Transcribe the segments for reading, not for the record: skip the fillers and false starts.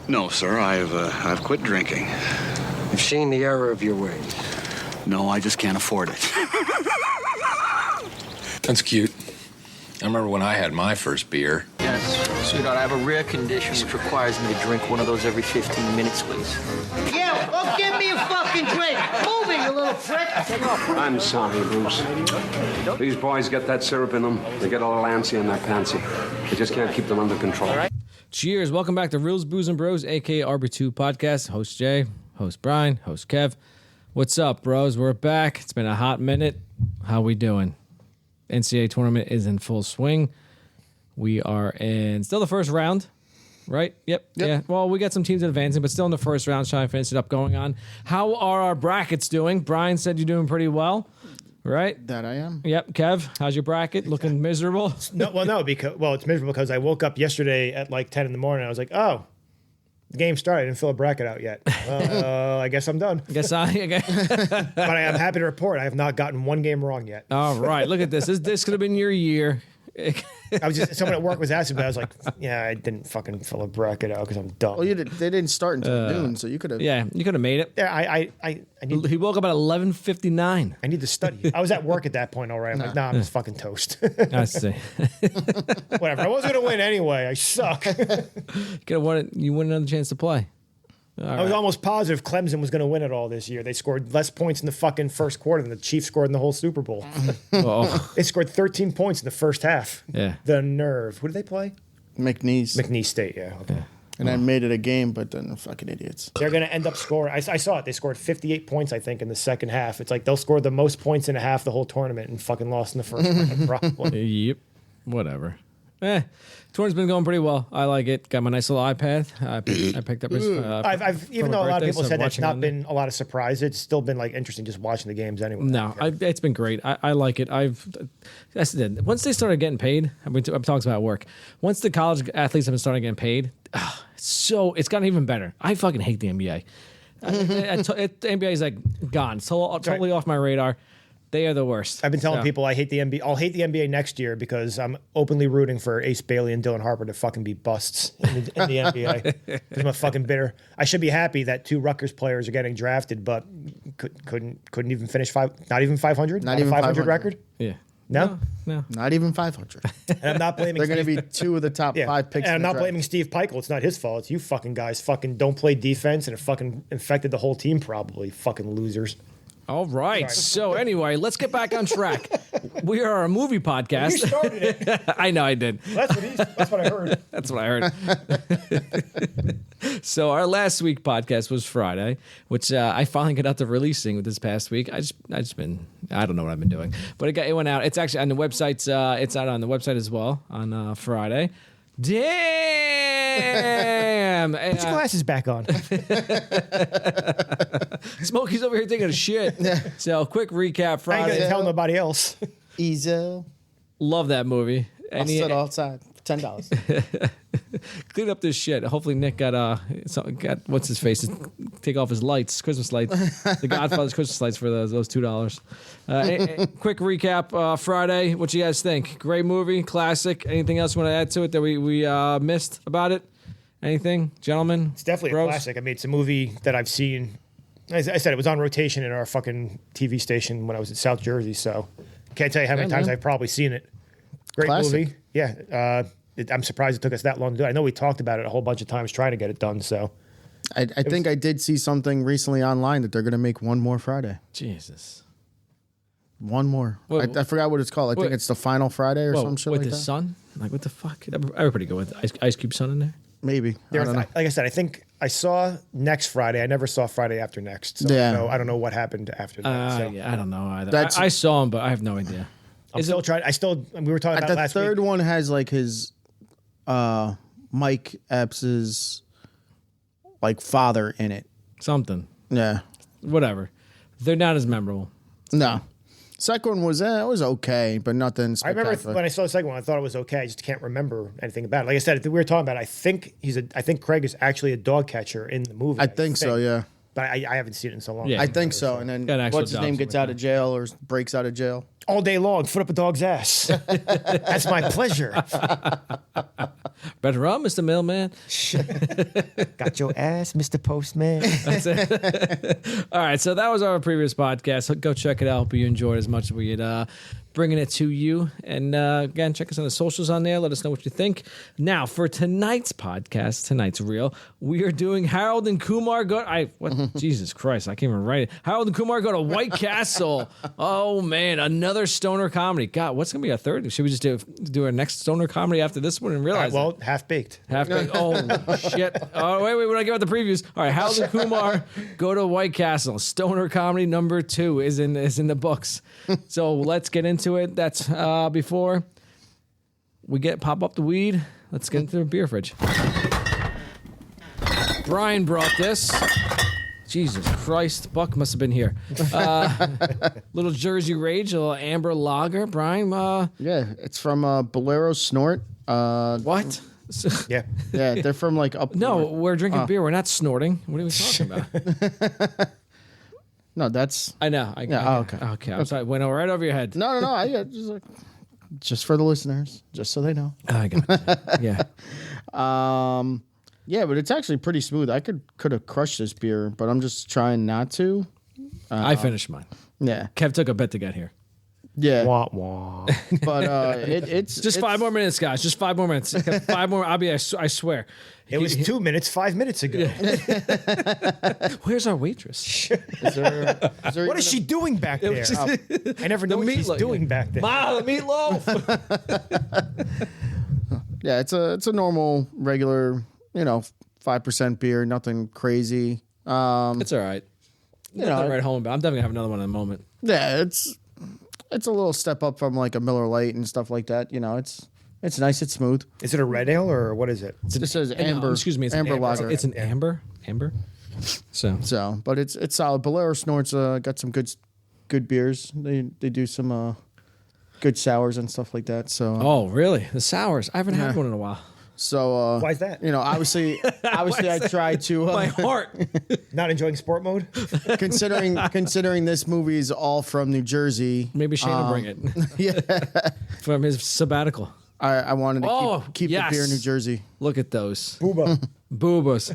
No, sir. I've quit drinking. You've seen the error of your ways. No, I just can't afford it. That's cute. I remember when I had my first beer. Yes, sweetheart, I have a rare condition which requires me to drink one of those every 15 minutes, please. Yeah, well, give me a fucking drink. Move it, you little prick. Take off. I'm sorry, Bruce. These boys get that syrup in them. They get a little antsy and they're pantsy. They just can't keep them under control. Cheers. Welcome back to Reels, Booze, and Bros, a.k.a. RB2 Podcast. Host Jay, host Brian, host Kev. What's up, bros? We're back. It's been a hot minute. How we doing? NCAA tournament is in full swing. We are in still the first round, right? Yep. Yeah. Well, we got some teams advancing, but still in the first round, trying to finish it up going on. How are our brackets doing? Brian said you're doing pretty well, right? That I am. Yep. Kev, how's your bracket? Looking miserable? No, because it's miserable because I woke up yesterday at like 10 in the morning. I was like, oh, the game started. I didn't fill a bracket out yet. I guess I'm done. But I am happy to report I have not gotten one game wrong yet. All right. Look at this. This could have been your year. Someone at work was asking me. I was like, yeah, I didn't fucking fill a bracket out because I'm dumb. Well, they didn't start until noon, so you could have. Yeah, you could have made it. Yeah, I need. He woke up at 11:59. I need to study. I was at work at that point. All right, I'm like, nah, I'm just fucking toast. I see. Whatever. I wasn't gonna win anyway. I suck. You won another chance to play. I was almost positive Clemson was going to win it all this year. They scored less points in the fucking first quarter than the Chiefs scored in the whole Super Bowl. They scored 13 points in the first half. Yeah. The nerve. Who did they play? McNeese State, yeah. Okay. And I made it a game, but then the fucking idiots. They're going to end up scoring. I saw it. They scored 58 points, I think, in the second half. It's like they'll score the most points in a half the whole tournament and fucking lost in the first round. Probably. Yep. Whatever. Tournament's been going pretty well. I like it. Got my nice little iPad. I picked up. Even though a lot of people said that's not been a lot of surprise, it's still been like interesting just watching the games anyway. No, it's been great. I like it. That's it. Once they started getting paid, I've talked about work. Once the college athletes have been starting getting paid, it's gotten even better. I fucking hate the NBA. The NBA is like gone. Totally off my radar. They are the worst. I've been telling people I hate the NBA. I'll hate the NBA next year because I'm openly rooting for Ace Bailey and Dylan Harper to fucking be busts in the NBA. Because I'm a fucking bitter. I should be happy that two Rutgers players are getting drafted, but couldn't even finish not even 500. Not even 500 record. Yeah. No. Not even 500. And I'm not blaming. They're going to be two of the top 5 picks. And I'm not draft. blaming Steve Peichel. It's not his fault. It's you fucking guys. Fucking don't play defense, and it fucking infected the whole team. Probably fucking losers. All right. So anyway, let's get back on track. We are a movie podcast. You started it. I know I did. That's what I heard. That's what I heard. So our last week podcast was Friday, which I finally got out to releasing with this past week. I don't know what I've been doing, but it went out. It's actually on the website. It's out on the website as well on Friday. Damn! Put your glasses back on. Smokey's over here taking a shit. So, quick recap. Friday. I ain't gonna tell nobody else. Easy. Love that movie. I'll sit outside for $10. Clean up this shit. Hopefully Nick got what's his face to take off his lights, Christmas lights, the Godfather's Christmas lights for those $2. Quick recap. Friday. What you guys think? Great movie, classic. Anything else you want to add to it that we missed about it? Anything, gentlemen? It's definitely a classic. I mean, it's a movie that I've seen. As I said, it was on rotation in our fucking TV station when I was in South Jersey. So can't tell you how many times I've probably seen it. Great Classic. movie. Yeah. I'm surprised it took us that long to do it. I know we talked about it a whole bunch of times trying to get it done. So I think I did see something recently online that they're going to make one more Friday. Jesus. One more. I forgot what it's called. I think it's the final Friday or some shit like that. With the sun? Like, what the fuck? Everybody go with Ice Cube Sun in there? Maybe. I don't know. Like I said, I think I saw next Friday. I never saw Friday after next. So I don't know what happened after that. Yeah, I don't know either. I saw him, but I have no idea. I'm still trying. We were talking about last week. The third one has like his Mike Epps' like father in it. Something. Yeah. Whatever. They're not as memorable. No. Second one was it was okay, but nothing spectacular. I remember when I saw the second one, I thought it was okay. I just can't remember anything about it. Like I said, we were talking about it. I think Craig is actually a dog catcher in the movie. I think so, yeah. But I haven't seen it in so long. Yeah. I think so. And then what's his name gets out of jail or breaks out of jail? All day long, foot up a dog's ass. That's my pleasure. Better run, Mr. Mailman. Got your ass, Mr. Postman. That's it. All right, so that was our previous podcast. Go check it out. Hope you enjoyed as much as we had bringing it to you. And again, check us on the socials on there. Let us know what you think. Now, for tonight's podcast, tonight's reel, we are doing Harold and Kumar Jesus Christ, I can't even write it. Harold and Kumar go to White Castle. Oh, man, another stoner comedy. God, what's going to be a third? Should we just do our next stoner comedy after this one and realize Half-baked. Half-baked. Oh, shit. Oh, wait, we're not giving out the previews. All right, Harold and Kumar go to White Castle. Stoner comedy number 2 is in the books. So let's get into it. That's before we pop up the weed. Let's get into the beer fridge. Brian brought this. Jesus Christ, Buck must have been here. Little Jersey Rage, a little amber lager. Brian, Yeah, it's from Bolero Snort. what? Yeah. Yeah, they're from like up. No, north. we're drinking beer. We're not snorting. What are we talking about? No, that's I know. okay. Okay, I'm sorry. Went right over your head. no. Just for the listeners, just so they know. I got it. Yeah. Yeah, but it's actually pretty smooth. I could have crushed this beer, but I'm just trying not to. I finished mine. Yeah, Kev took a bit to get here. yeah. Wah, wah. But it's Just 5 more minutes, guys. Just 5 more minutes. 5 more. I swear. It was 2 minutes, 5 minutes ago. Where's our waitress? Is there What even is she doing back there? I never know what she's meatloaf. doing back there. Ma, the meatloaf. Yeah, it's a normal, regular, 5% beer, nothing crazy. It's all right. Nothing right home about. I'm definitely gonna have another one in a moment. Yeah, it's a little step up from like a Miller Lite and stuff like that. It's nice, it's smooth. Is it a red ale or what is it? This says No, amber. excuse me. It's amber an amber. lager. It's an amber. Amber. So But it's solid. Bolero Snorts got some good beers. They do some good sours and stuff like that. So Oh, really? The sours. I haven't had one in a while. so Why is that? obviously I tried to My heart. Not enjoying sport mode? considering this movie is all from New Jersey. Maybe Shane will bring it. Yeah, From his sabbatical. I wanted to keep yes. the beer in New Jersey. Look at those. Booba. Boobas.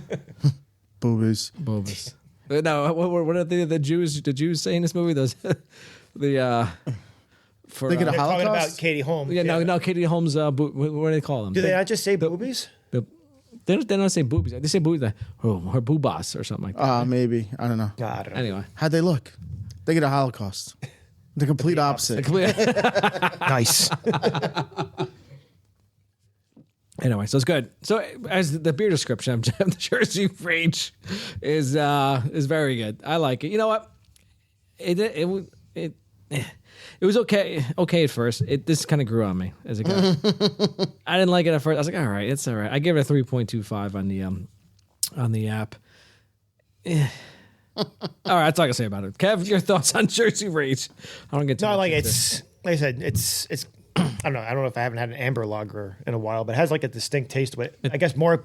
Boobies. Boobas. No, what are the Jews say in this movie? Those for Thinking of They're talking Holocaust? about Katie Holmes. yeah, no, Katie Holmes. What do they call them? Do they not just say boobies? They don't say boobies. They say boobies. Like, her boobas or something like that. Maybe. I don't know. I don't know. Anyway, How'd they look? Think of the Holocaust. The complete opposite. Nice. anyway, so it's good. So as the beer description, the Jersey Rage is very good. I like it. You know what? It was okay at first. This kind of grew on me as it got. I didn't like it at first. I was like, all right, it's all right. I give it a 3.25 on the app. All right, that's all I can say about it. Kev, your thoughts on Jersey Rage? I don't get too No, much like into I said, it's I don't know if I haven't had an amber lager in a while, but it has like a distinct taste, but I guess more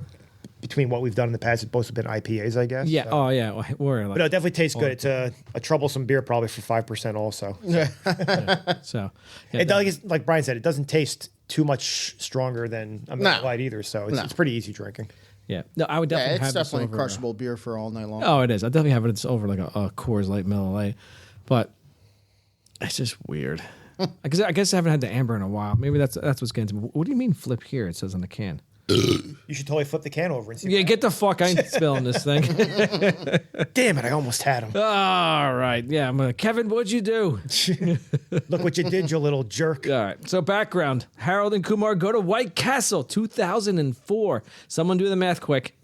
between what we've done in the past, it's both been IPAs, I guess. Yeah. So. Oh, yeah. We're like, But it definitely tastes good. It's a troublesome beer, probably for 5% also. so Like Brian said, it doesn't taste too much stronger than a Miller Lite either, so it's pretty easy drinking. yeah. No, I would definitely Yeah, it's have this definitely a over. crushable beer for all night long. Oh, it is. I definitely have it over like a Coors Light, Miller Lite, but it's just weird. I guess I haven't had the amber in a while. Maybe that's what's getting to me. What do you mean flip here? It says on the can. You should totally flip the can over and see. Yeah, get the fuck. I ain't spilling this thing. Damn it, I almost had him. All right. Yeah, Kevin, what'd you do? Look what you did, you little jerk. All right. So background. Harold and Kumar go to White Castle, 2004. Someone do the math quick.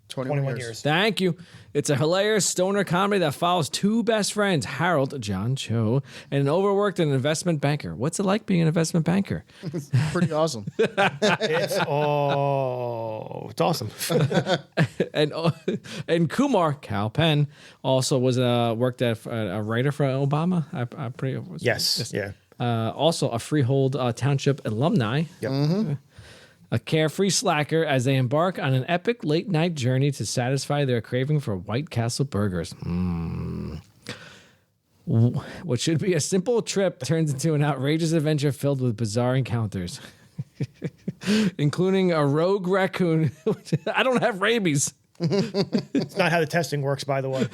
21 years. Thank you. It's a hilarious stoner comedy that follows two best friends, Harold, John Cho, and an overworked and investment banker. What's it like being an investment banker? Pretty awesome. It's awesome. and Kumar, Cal Penn, also was worked at a writer for Obama. I'm pretty. Yes. Yeah. Also a Freehold Township alumni. Yep. Mm-hmm. A carefree slacker as they embark on an epic late night journey to satisfy their craving for White Castle burgers. What should be a simple trip turns into an outrageous adventure filled with bizarre encounters. including a rogue raccoon. I don't have rabies. It's not how the testing works, by the way.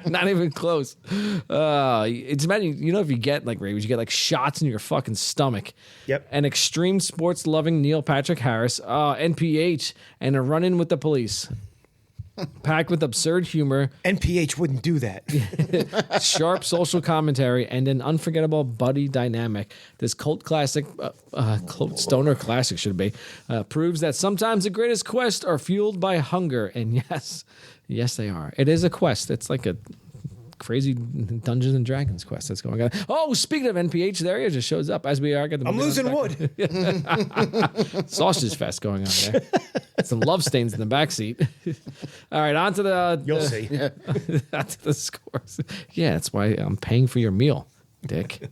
Not even close. It's imagine, if you get like rabies, you get like shots in your fucking stomach. Yep. An extreme sports loving Neil Patrick Harris, NPH, and a run in with the police. Packed with absurd humor, NPH wouldn't do that. sharp social commentary, and an unforgettable buddy dynamic. This cult classic, stoner classic should be, proves that sometimes the greatest quests are fueled by hunger. And yes, they are. It is a quest. It's like a crazy Dungeons and Dragons quest that's going on. Oh, speaking of NPH, there he just shows up as we are. I'm losing wood. Sausage fest going on there. Some love stains in the backseat. All right, on to the... You'll see. On to the scores. Yeah, that's why I'm paying for your meal, dick.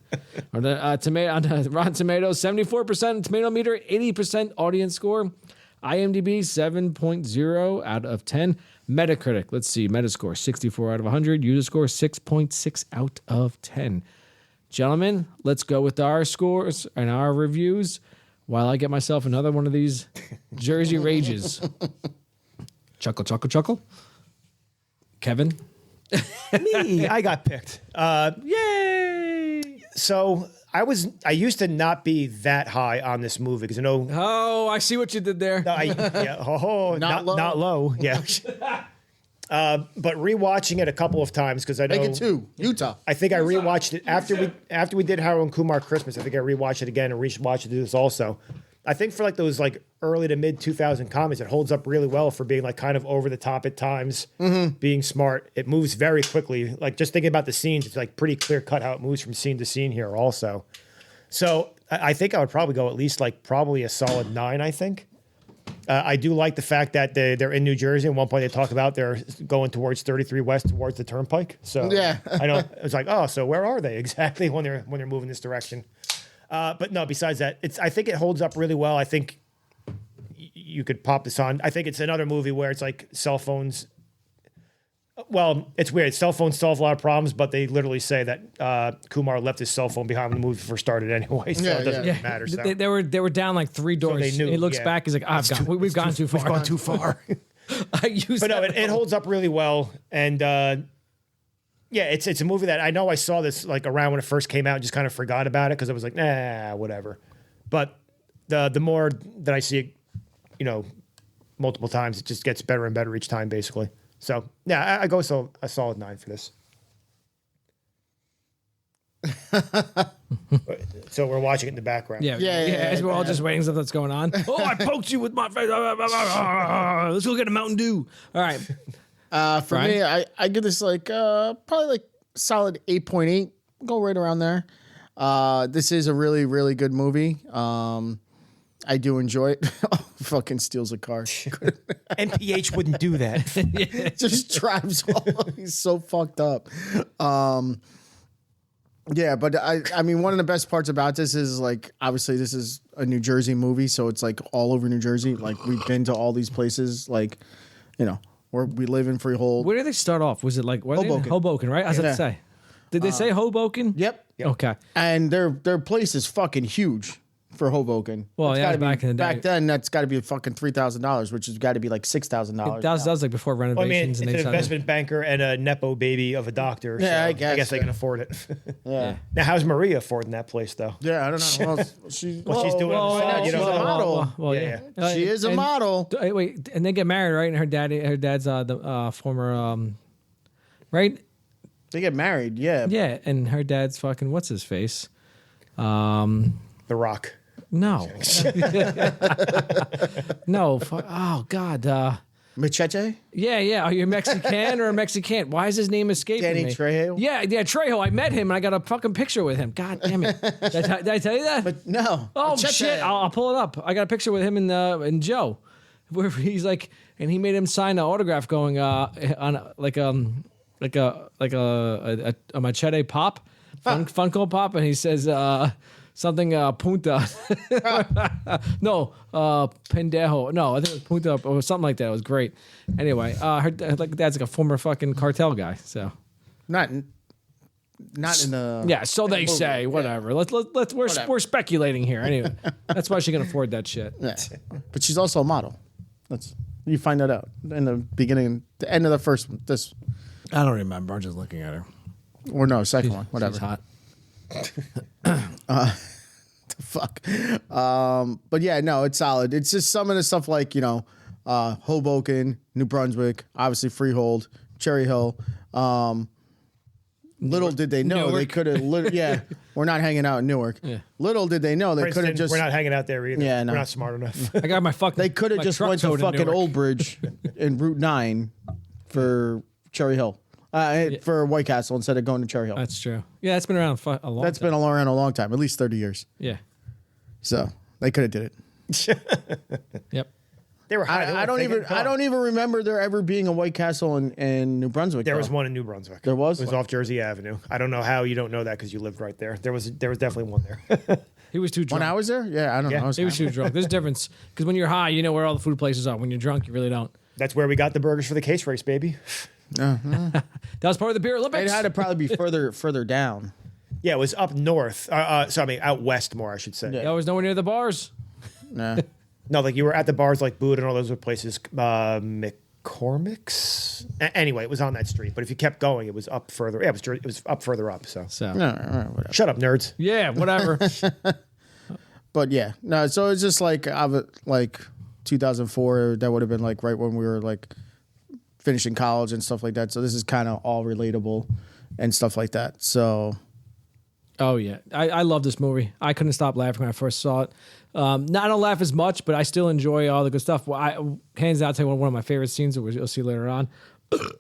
On the Rotten Tomatoes, 74% tomato meter, 80% audience score. IMDb, 7.0 out of 10. Metacritic, let's see, Metascore, 64 out of 100. User score, 6.6 out of 10. Gentlemen, let's go with our scores and our reviews while I get myself another one of these Jersey Rages. Chuckle, chuckle, chuckle. Kevin? Me, I got picked. Yay! So I used to not be that high on this movie because Oh, I see what you did there. not low. Yeah. But rewatching it a couple of times because I know Make it 2. Utah. I think I rewatched it after we did Harold and Kumar Christmas. I think I rewatched it again and rewatched it this also. I think for like those like early to mid 2000 comedies, it holds up really well for being like kind of over the top at times, being smart. It moves very quickly. Like just thinking about the scenes, it's like pretty clear cut how it moves from scene to scene here also. So I think I would probably go at least like probably a solid 9, I think. I do like the fact that they're in New Jersey. At one point they talk about they're going towards 33 West towards the Turnpike. So Yeah. I know it's like, oh, so where are they exactly when they're moving this direction? But no, besides that, I think it holds up really well. I think you could pop this on. I think it's another movie where it's like cell phones. Well, it's weird. Cell phones solve a lot of problems, but they literally say that Kumar left his cell phone behind when the movie first started anyway, so it doesn't really matter. So. They were down like 3 doors. they knew, He looks yeah. back. He's like, we've gone too far. We've gone too far. But no, it holds up really well, and yeah, it's a movie that I know I saw this like around when it first came out, and just kind of forgot about it because I was like, nah, whatever. But the more that I see it, multiple times, it just gets better and better each time, basically. So yeah, I go a solid 9 for this. So we're watching it in the background. Yeah. As we're all just waiting stuff that's going on. Oh, I poked you with my face. Let's go get a Mountain Dew. All right. For me, I give this like probably like solid 8.8. Go right around there. This is a really, really good movie. I do enjoy it. Fucking steals a car. NPH wouldn't do that. Just drives all. He's so fucked up. Yeah, but I mean, one of the best parts about this is like, obviously this is a New Jersey movie, so it's like all over New Jersey. Like we've been to all these places, like, where we live in Freehold. Where did they start off? Was it like Hoboken. Hoboken, right? I was about to say. Did they say Hoboken? Yep. Okay. And their place is fucking huge for Hoboken. Well, It's yeah, gotta be- back in the day. Back then, that's got to be fucking $3,000, which has got to be like $6,000. That was like before Well, I mean, renovations. it's and an they investment banker and a nepo baby of a doctor. Yeah, so I guess, they can afford it. Yeah. Now, how's Maria affording that place, though? Yeah, I don't know. Well, she's What she's doing on the side, she's a model. Well, Yeah, yeah. She is a model. Wait, and they get married, right? And her dad's the former, right? They get married, yeah. Yeah, and her dad's fucking what's his face? The Rock. No, no. Oh God. Machete? Yeah. Are you Mexican or a Mexican? Why is his name escaping Danny me? Trejo? Yeah, Trejo. I met him and I got a fucking picture with him. God damn it! Did I tell you that? But no. Oh Machete. shit! I'll pull it up. I got a picture with him and Joe, where he's like, and he made him sign an autograph going on like a Machete pop, Funko Pop, and he says something punta. No, pendejo. No, I think it was punta or something like that. It was great. Anyway, her dad's like a former fucking cartel guy. So Not not in the. Yeah, so they say. Whatever. Let's we're speculating here. Anyway, that's why she can afford that shit. Yeah. But she's also a model. You find that out in the beginning, the end of the first one. This I don't remember. I'm just looking at her. or no, second one, whatever. She's hot. Fuck. But yeah, no, it's solid. It's just some of the stuff like, Hoboken, New Brunswick, obviously Freehold, Cherry Hill. Little did they know they could have. We're not hanging out in Newark. Yeah. Little did they know they could have just. We're not hanging out there either. Yeah, no. We're not smart enough. I got my fucking. They could have just went to fucking Old Bridge in Route 9 for Cherry Hill. For White Castle instead of going to Cherry Hill. That's true. Yeah, that's been around a long. That's been around a long time, at least 30 years. Yeah. So they could have did it. Yep. They were high. I don't even remember there ever being a White Castle in New Brunswick. There was one in New Brunswick. There was? It was off Jersey Avenue. I don't know how you don't know that because you lived right there. There was definitely one there. He was too drunk. When I was there? Yeah, I don't know. He was too drunk. There's a difference because when you're high, you know where all the food places are. When you're drunk, you really don't. That's where we got the burgers for the case race, baby. That was part of the beer Olympics. It had to probably be further down. Yeah, it was up north. Out west more, I should say. I was nowhere near the bars. Nah. No, like you were at the bars like Boot and all those other places. McCormick's? Anyway, it was on that street. But if you kept going, it was up further. Yeah, it was up further up. So. No, whatever. Shut up, nerds. Yeah, whatever. But yeah, no. So it's just like 2004. That would have been like right when we were like finishing college and stuff like that. So this is kind of all relatable and stuff like that. So. Oh yeah, I love this movie. I couldn't stop laughing when I first saw it. I don't laugh as much, but I still enjoy all the good stuff. Well, hands down, I'll tell you one of my favorite scenes, which you'll see later on.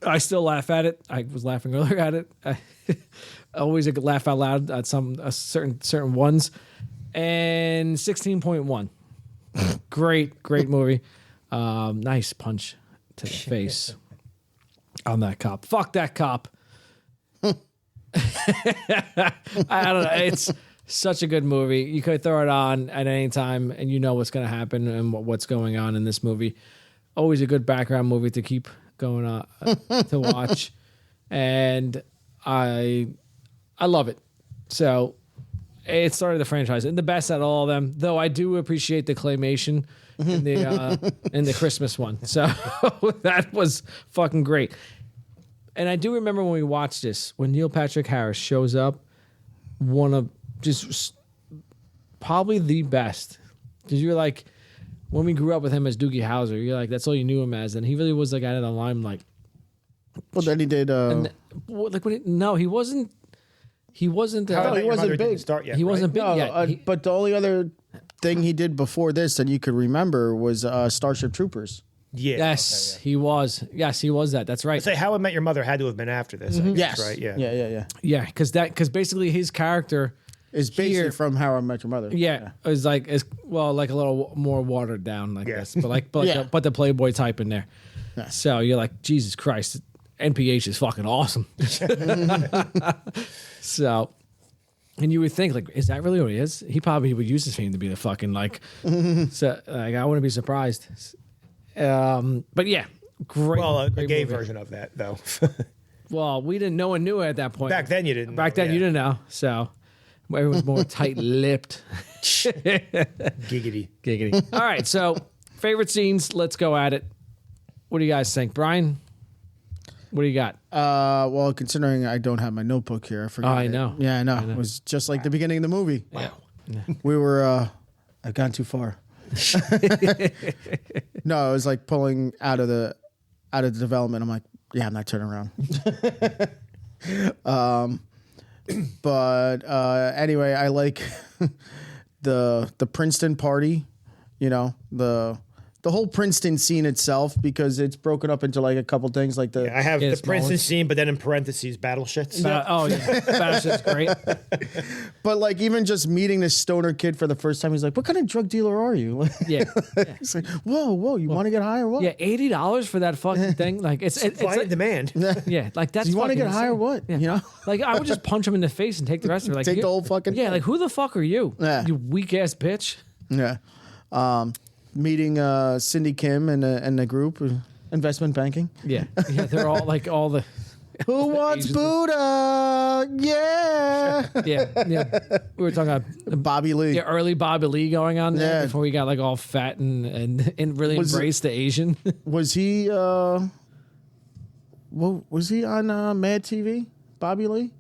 I still laugh at it. I was laughing earlier at it. I always laugh out loud at certain ones. And 16.1, great movie. Nice punch to the face on that cop. Fuck that cop. I don't know. It's such a good movie. You could throw it on at any time and you know what's going to happen and what's going on in this movie. Always a good background movie to keep going on to watch. And I love it. So it started the franchise and the best at all of them, though I do appreciate the claymation in the Christmas one. So that was fucking great. And I do remember when we watched this, when Neil Patrick Harris shows up, one of just probably the best. Because you're like, when we grew up with him as Doogie Howser, you're like, that's all you knew him as. And he really was like out of the limelight. Well, then he did. He wasn't. He wasn't. He wasn't big. Yet, he wasn't big yet. But the only other thing he did before this that you could remember was Starship Troopers. Yeah. Yes, okay, yeah. He was. Yes, he was that. That's right. Say How I Met Your Mother had to have been after this. I guess, Yes. Right. Yeah. Yeah. Because basically his character is basically from How I Met Your Mother. Yeah. It was like a little more watered down like this, but the Playboy type in there. Yeah. So you're like, Jesus Christ, NPH is fucking awesome. So. And you would think, like, is that really what he is? He probably would use his fame to be the fucking, like, so, like, I wouldn't be surprised. But yeah, great. Well, a great gay movie. version of that, though. Well, no one knew it at that point. Back then, you didn't. Back then, you didn't know. So everyone's more tight-lipped. Giggity. All right, so favorite scenes. Let's go at it. What do you guys think, Brian? What do you got? Well, considering I don't have my notebook here, I forgot. Oh, I know. Yeah, I know. It was just like the beginning of the movie. Wow. We were. I've gone too far. No, it was like pulling out of the development. I'm like, yeah, I'm not turning around. But anyway, I like the Princeton party. You know, the whole Princeton scene itself, because it's broken up into like a couple things, like I have the Princeton scene, but then in parentheses, battle shits. Oh yeah, battle shit's great. But like even just meeting this stoner kid for the first time, he's like, "What kind of drug dealer are you?" Yeah. It's like, whoa, you want to get high or what? Yeah, $80 for that fucking thing. Like it's like demand. Yeah, like that's. You want to get high or what? Yeah. You know, like I would just punch him in the face and take the rest of it. Like take the whole fucking yeah. thing. Like who the fuck are you? Yeah. You weak ass bitch. Yeah. Meeting Cindy Kim and the group, investment banking. Yeah, they're all like all the. Who wants Buddha? Yeah. Yeah. We were talking about Bobby Lee. early Bobby Lee going on there Yeah. before he got like all fat and really embraced the Asian. Was he? Was he on Mad TV? Bobby Lee.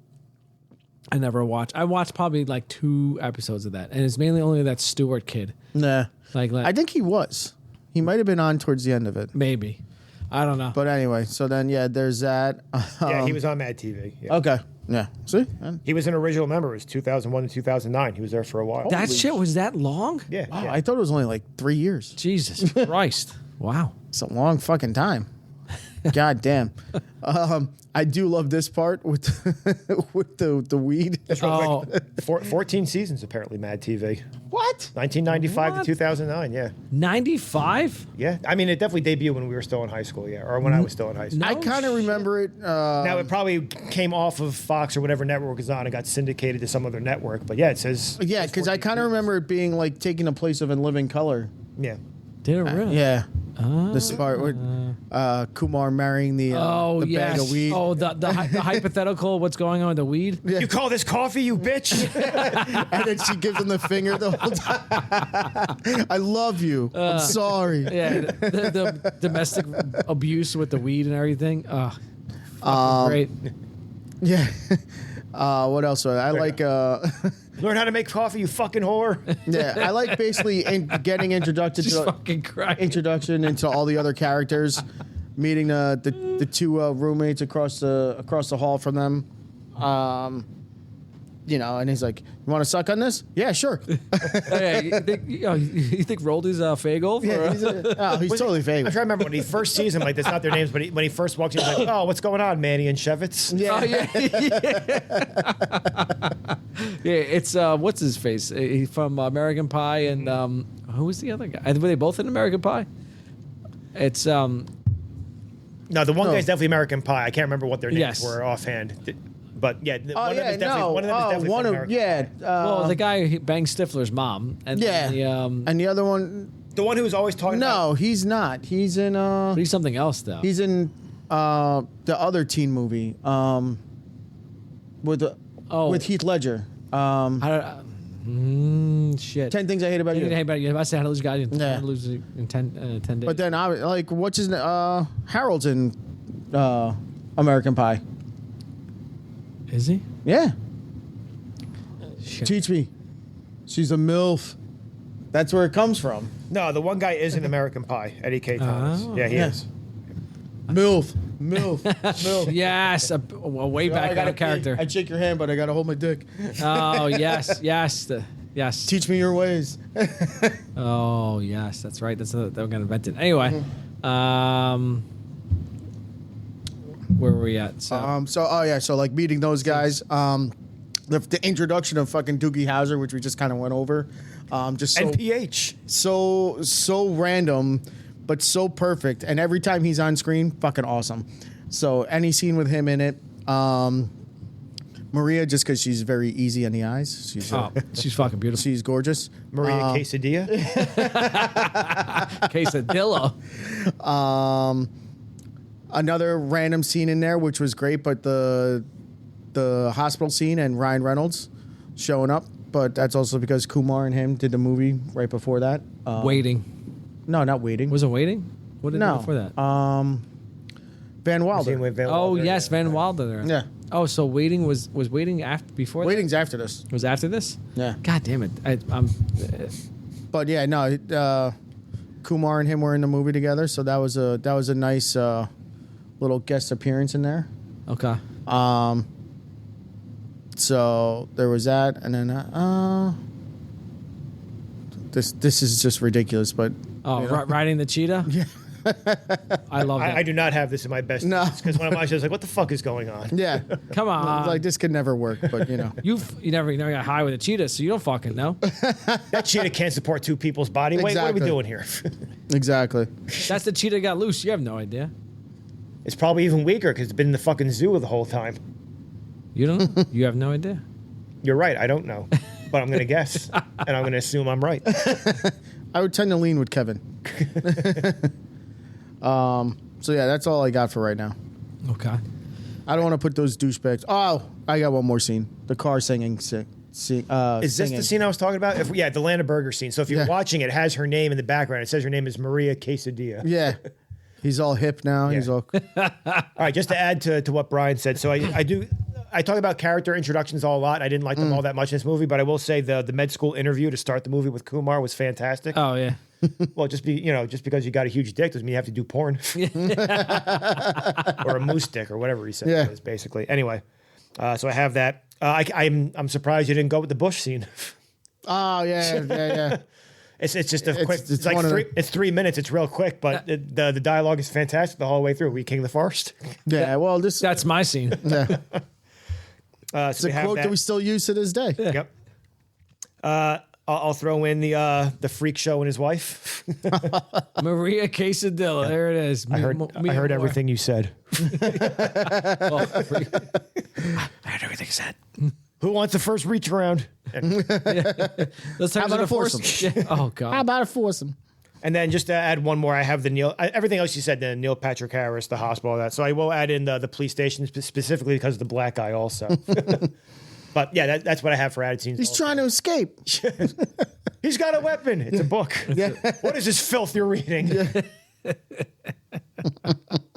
I never watched. I watched probably like 2 episodes of that, and it's mainly only that Stewart kid. Nah. Like I think he was. He might have been on towards the end of it. maybe. I don't know. But anyway, so then there's that. Yeah, he was on Mad TV. Yeah. Okay. Yeah. See. He was an original member. It was 2001 to 2009. He was there for a while. that shit was that long? Yeah. Wow, yeah. I thought it was only like 3 years. Jesus Christ! Wow. It's a long fucking time. God damn. I do love this part with with the weed. Just real Oh, quick. 14 seasons, apparently, Mad TV. What? 1995 What? to 2009, yeah. 95? Yeah. I mean, it definitely debuted when we were still in high school, yeah. Or when I was still in high school. No I kind of shit. remember it. Now, it probably came off of Fox or whatever network it was on and got syndicated to some other network. But yeah, it says. Yeah, because I kind of remember it being like taking the place of In Living Color. Yeah. Did it really? Yeah. This part with Kumar marrying the bag yes. of weed. Oh, the hypothetical. What's going on with the weed? You call this coffee, you bitch? And then she gives him the finger the whole time. I love you. I'm sorry. Yeah, the domestic abuse with the weed and everything. Great. Yeah. What else? I like. Learn how to make coffee, you fucking whore. Yeah, I like basically getting introduction Just to fucking crying. introduction into all the other characters, meeting the two roommates across the hall from them. And he's like, "You want to suck on this? Yeah, sure." Hey, you think Roldy's Fagel? Yeah, he's totally fake. I'm trying to remember when he first sees him, like, that's not their names, but when he first walks in, he's like, oh, what's going on, Manny and Shevitz? Yeah. Oh, yeah. It's what's his face? He's from American Pie, and who was the other guy? Were they both in American Pie? It's No, the one No. guy's definitely American Pie. I can't remember what their names Yes. were offhand. But yeah, Oh one yeah, of them is definitely, no. one of them is definitely one from of American Pie. well, the guy who banged Stifler's mom, and yeah. then And the other one, The one who was always talking about. no, he's not. He's in he's something else though. he's in the other teen movie with Heath Ledger. Shit. 10 Things I Hate About You. Hey, about you. I said how to lose a guy in, Yeah. how to lose in 10 days. But then I like what's his name? Harold's in American Pie. Is he? Yeah. Shit. Teach me. She's a MILF. That's where it comes from. No, the one guy is in American Pie, Eddie K. Thomas. Oh. Yeah, he Yeah. is. MILF. MILF. Yes, a way back I character. I'd shake your hand, but I gotta hold my dick. Oh yes, yes, yes. Teach me your ways. Oh yes, that's right. They're gonna invent it anyway. Where were we at? So, So like meeting those guys. The introduction of fucking Doogie Howser, which we just kind of went over. Just so NPH. so random, but so perfect. And every time he's on screen, fucking awesome. So any scene with him in it. Maria, just because she's very easy on the eyes. she's fucking beautiful. She's gorgeous. Maria Quesadilla. Quesadilla. Another random scene in there, which was great, but the hospital scene and Ryan Reynolds showing up. But that's also because Kumar and him did the movie right before that. Waiting. No, not Waiting. Was it Waiting? What did they do No. before that? Van Scene Wilder. with Van Oh Wilder, yes, yeah. Van Wilder there. Yeah. Oh, so Waiting was Waiting after before that? Waiting's after this. Was after this? Yeah. God damn it! I'm. But yeah, no. Kumar and him were in the movie together, so that was a nice little guest appearance in there. Okay. So there was that, and then this is just ridiculous, but Oh, you know. riding the cheetah. Yeah. I love that. I do not have this in my best. No. Because when I watched it, I was like, what the fuck is going on? yeah, Come on. like this could never work, but you know. you never got high with a cheetah, so you don't fucking know. That cheetah can't support two people's body weight. What are we Exactly. doing here? Exactly. That's the cheetah got loose. You have no idea. It's probably even weaker because it's been in the fucking zoo the whole time. You don't know? You have no idea. You're right. I don't know. But I'm going to guess. And I'm going to assume I'm right. I would tend to lean with Kevin. So yeah, that's all I got for right now. Okay. I don't want to put those douchebags. Oh, I got one more scene. The car singing. Is this the scene I was talking about? The Atlanta Burger scene. So if you're watching, it has her name in the background. It says her name is Maria Quesadilla. Yeah. He's all hip now. Yeah. He's all. All right, just to add to what Brian said. So I talk about character introductions a lot. I didn't like them all that much in this movie, but I will say the med school interview to start the movie with Kumar was fantastic. Oh yeah. Well, just because you got a huge dick doesn't mean you have to do porn or a moose dick or whatever he said it is, basically. Anyway, so I have that. I'm surprised you didn't go with the bush scene. Oh yeah. It's just a quick. It's like it's 3 minutes. It's real quick, but the dialogue is fantastic the whole way through. We king of the forest. Yeah. Well, That's my scene. Yeah. It's a quote that we still use to this day. Yeah. Yep. I'll throw in the freak show and his wife. Maria Quesadilla. There it is. I heard everything you said. I heard everything you said. Who wants the first reach around? Let's talk How about a foursome? Yeah. Oh god. How about a foursome? And then just to add one more, I have everything else you said, the Neil Patrick Harris, the hospital, all that. So I will add in the police station specifically because of the black guy also. But yeah, that's what I have for added scenes. He's trying to escape. He's got a weapon. It's a book. Yeah. What is this filth you're reading?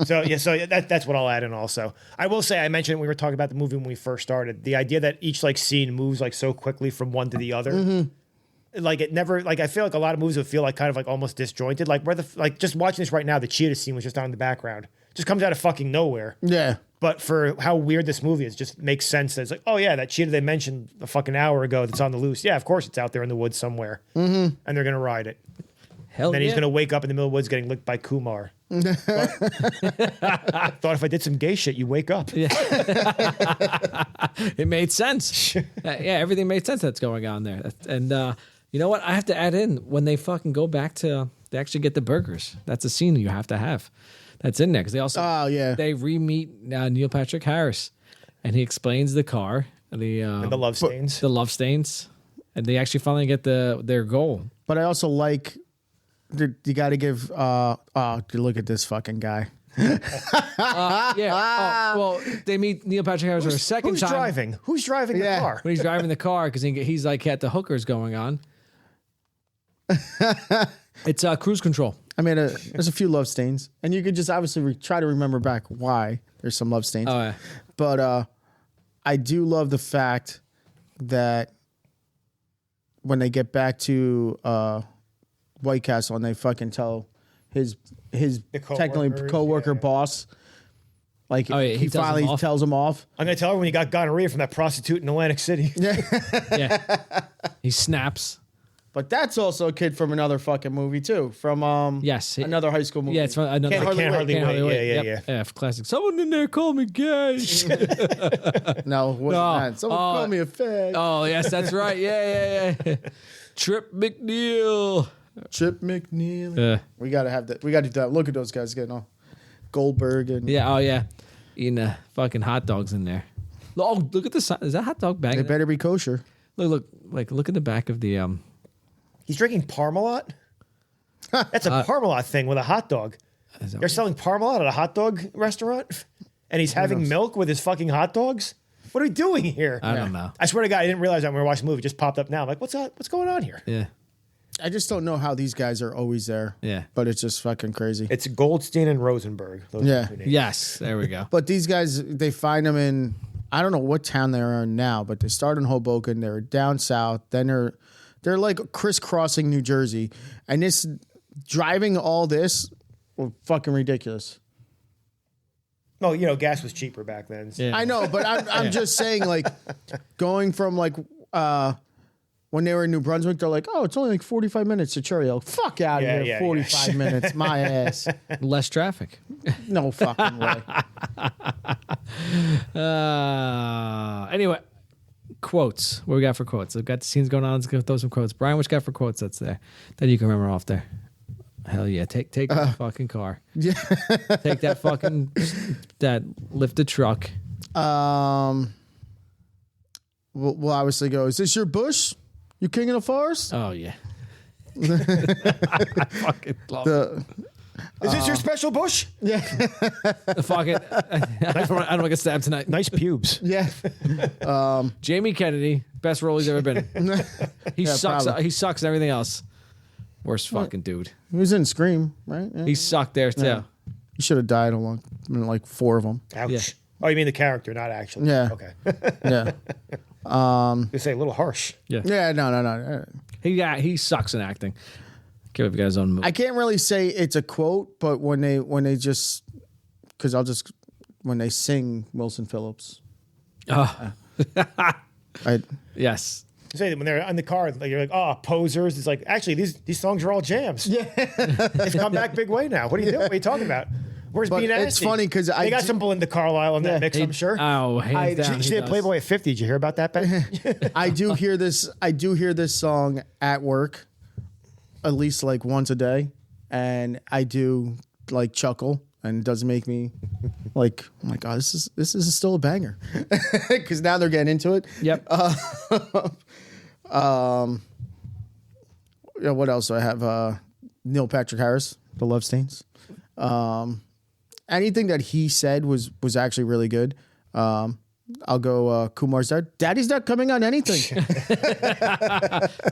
So that's what I'll add in also. I will say, I mentioned we were talking about the movie when we first started. The idea that each scene moves so quickly from one to the other. Mm-hmm. It never I feel like a lot of movies would feel kind of almost disjointed. Just watching this right now, the cheetah scene was just on in the background. Just comes out of fucking nowhere. Yeah. But for how weird this movie is, just makes sense that it's oh yeah, that cheetah they mentioned a fucking hour ago that's on the loose. Yeah, of course it's out there in the woods somewhere. Mm-hmm. And they're gonna ride it. Hell Then he's gonna wake up in the middle of the woods getting licked by Kumar. Thought if I did some gay shit, you wake up. Yeah. It made sense. Everything made sense that's going on there. And you know what? I have to add in when they fucking go back to they actually get the burgers. That's a scene you have to have. That's in there because they also they re-meet Neil Patrick Harris, and he explains the car, and the love stains, and they actually finally get their goal. But I also like you got to give. Look at this fucking guy. Well, they meet Neil Patrick Harris for a second who's time. Driving? Who's driving the car? When he's driving the car because he's got the hookers going on. It's cruise control. I mean, there's a few love stains, and you could just obviously try to remember back why there's some love stains. Oh yeah. But I do love the fact that when they get back to White Castle and they fucking tell his technically co-worker boss, he finally tells him off. I'm gonna tell her when he got gonorrhea from that prostitute in Atlantic City. Yeah. He snaps. But that's also a kid from another fucking movie too. From another high school movie. Yeah, it's from another. Can't hardly wait. Yeah. Classic. Someone in there called me gay. No, it wasn't that. Someone called me a fag. Oh yes, that's right. Yeah. Trip McNeil. Chip McNeil. We gotta have that. We gotta do that. Look at those guys getting all Goldberg and eating fucking hot dogs in there. Oh, look at the sign. Is that hot dog bag? They better be kosher. Look at the back of the He's drinking Parmalat? That's a Parmalat thing with a hot dog. They're selling Parmalat at a hot dog restaurant? And he's having milk with his fucking hot dogs? What are we doing here? I don't know. I swear to God, I didn't realize that when we were watching the movie. It just popped up now. I'm like, what's going on here? Yeah. I just don't know how these guys are always there. Yeah. But it's just fucking crazy. It's Goldstein and Rosenberg. Those are the two names. Yes. There we go. But these guys, they find them in, I don't know what town they're in now, but they start in Hoboken. They're down south. Then they're like crisscrossing New Jersey. And this driving all this was fucking ridiculous. Oh, gas was cheaper back then. So. Yeah. I know, but I'm just saying, going from when they were in New Brunswick, they're like, oh, it's only 45 minutes to Cherry. Fuck out of here. 45 minutes. My ass. Less traffic. No fucking way. Anyway, quotes. What we got for quotes? I've got the scenes going on. Let's go throw some quotes. Brian, what you got for quotes that's there that you can remember off there? Hell yeah. Take that fucking car. Yeah. Take that fucking, that lifted truck. We'll obviously go, is this your bush? You king of the forest? Oh, yeah. I fucking love it. Is this your special bush? Fuck it. I don't want to get stabbed tonight. Nice pubes. Yeah. Jamie Kennedy, best role he's ever been in. He sucks. probably. He sucks. Everything else. Worst fucking dude. He was in Scream, right? Yeah. He sucked there too. Yeah. He should have died along like 4 of them. Ouch. Yeah. Oh, you mean the character, not actually? Yeah. Okay. Yeah. You say a little harsh. Yeah. No. He sucks in acting. Give you guys own movie. I can't really say it's a quote, but when they just when they sing Wilson Phillips. Yes. You say that when they're in the car, like, you're like, oh, posers. It's like, actually, these songs are all jams. Yeah. They've come back big way now. What are you doing? What are you talking about? Where's But being it's nasty? funny 'cause they got some Belinda Carlisle in that mix, I'm sure. Oh, hands down. She did Playboy at 50. Did you hear about that, Ben? I do hear this song at work at least like once a day, and I do like chuckle, and it does make me like, oh my god, this is still a banger, because now they're getting into it. Yep. Yeah, what else do I have? Neil Patrick Harris, The Love Stains. Anything that he said was actually really good. I'll go Kumar's dad. Daddy's not coming on anything.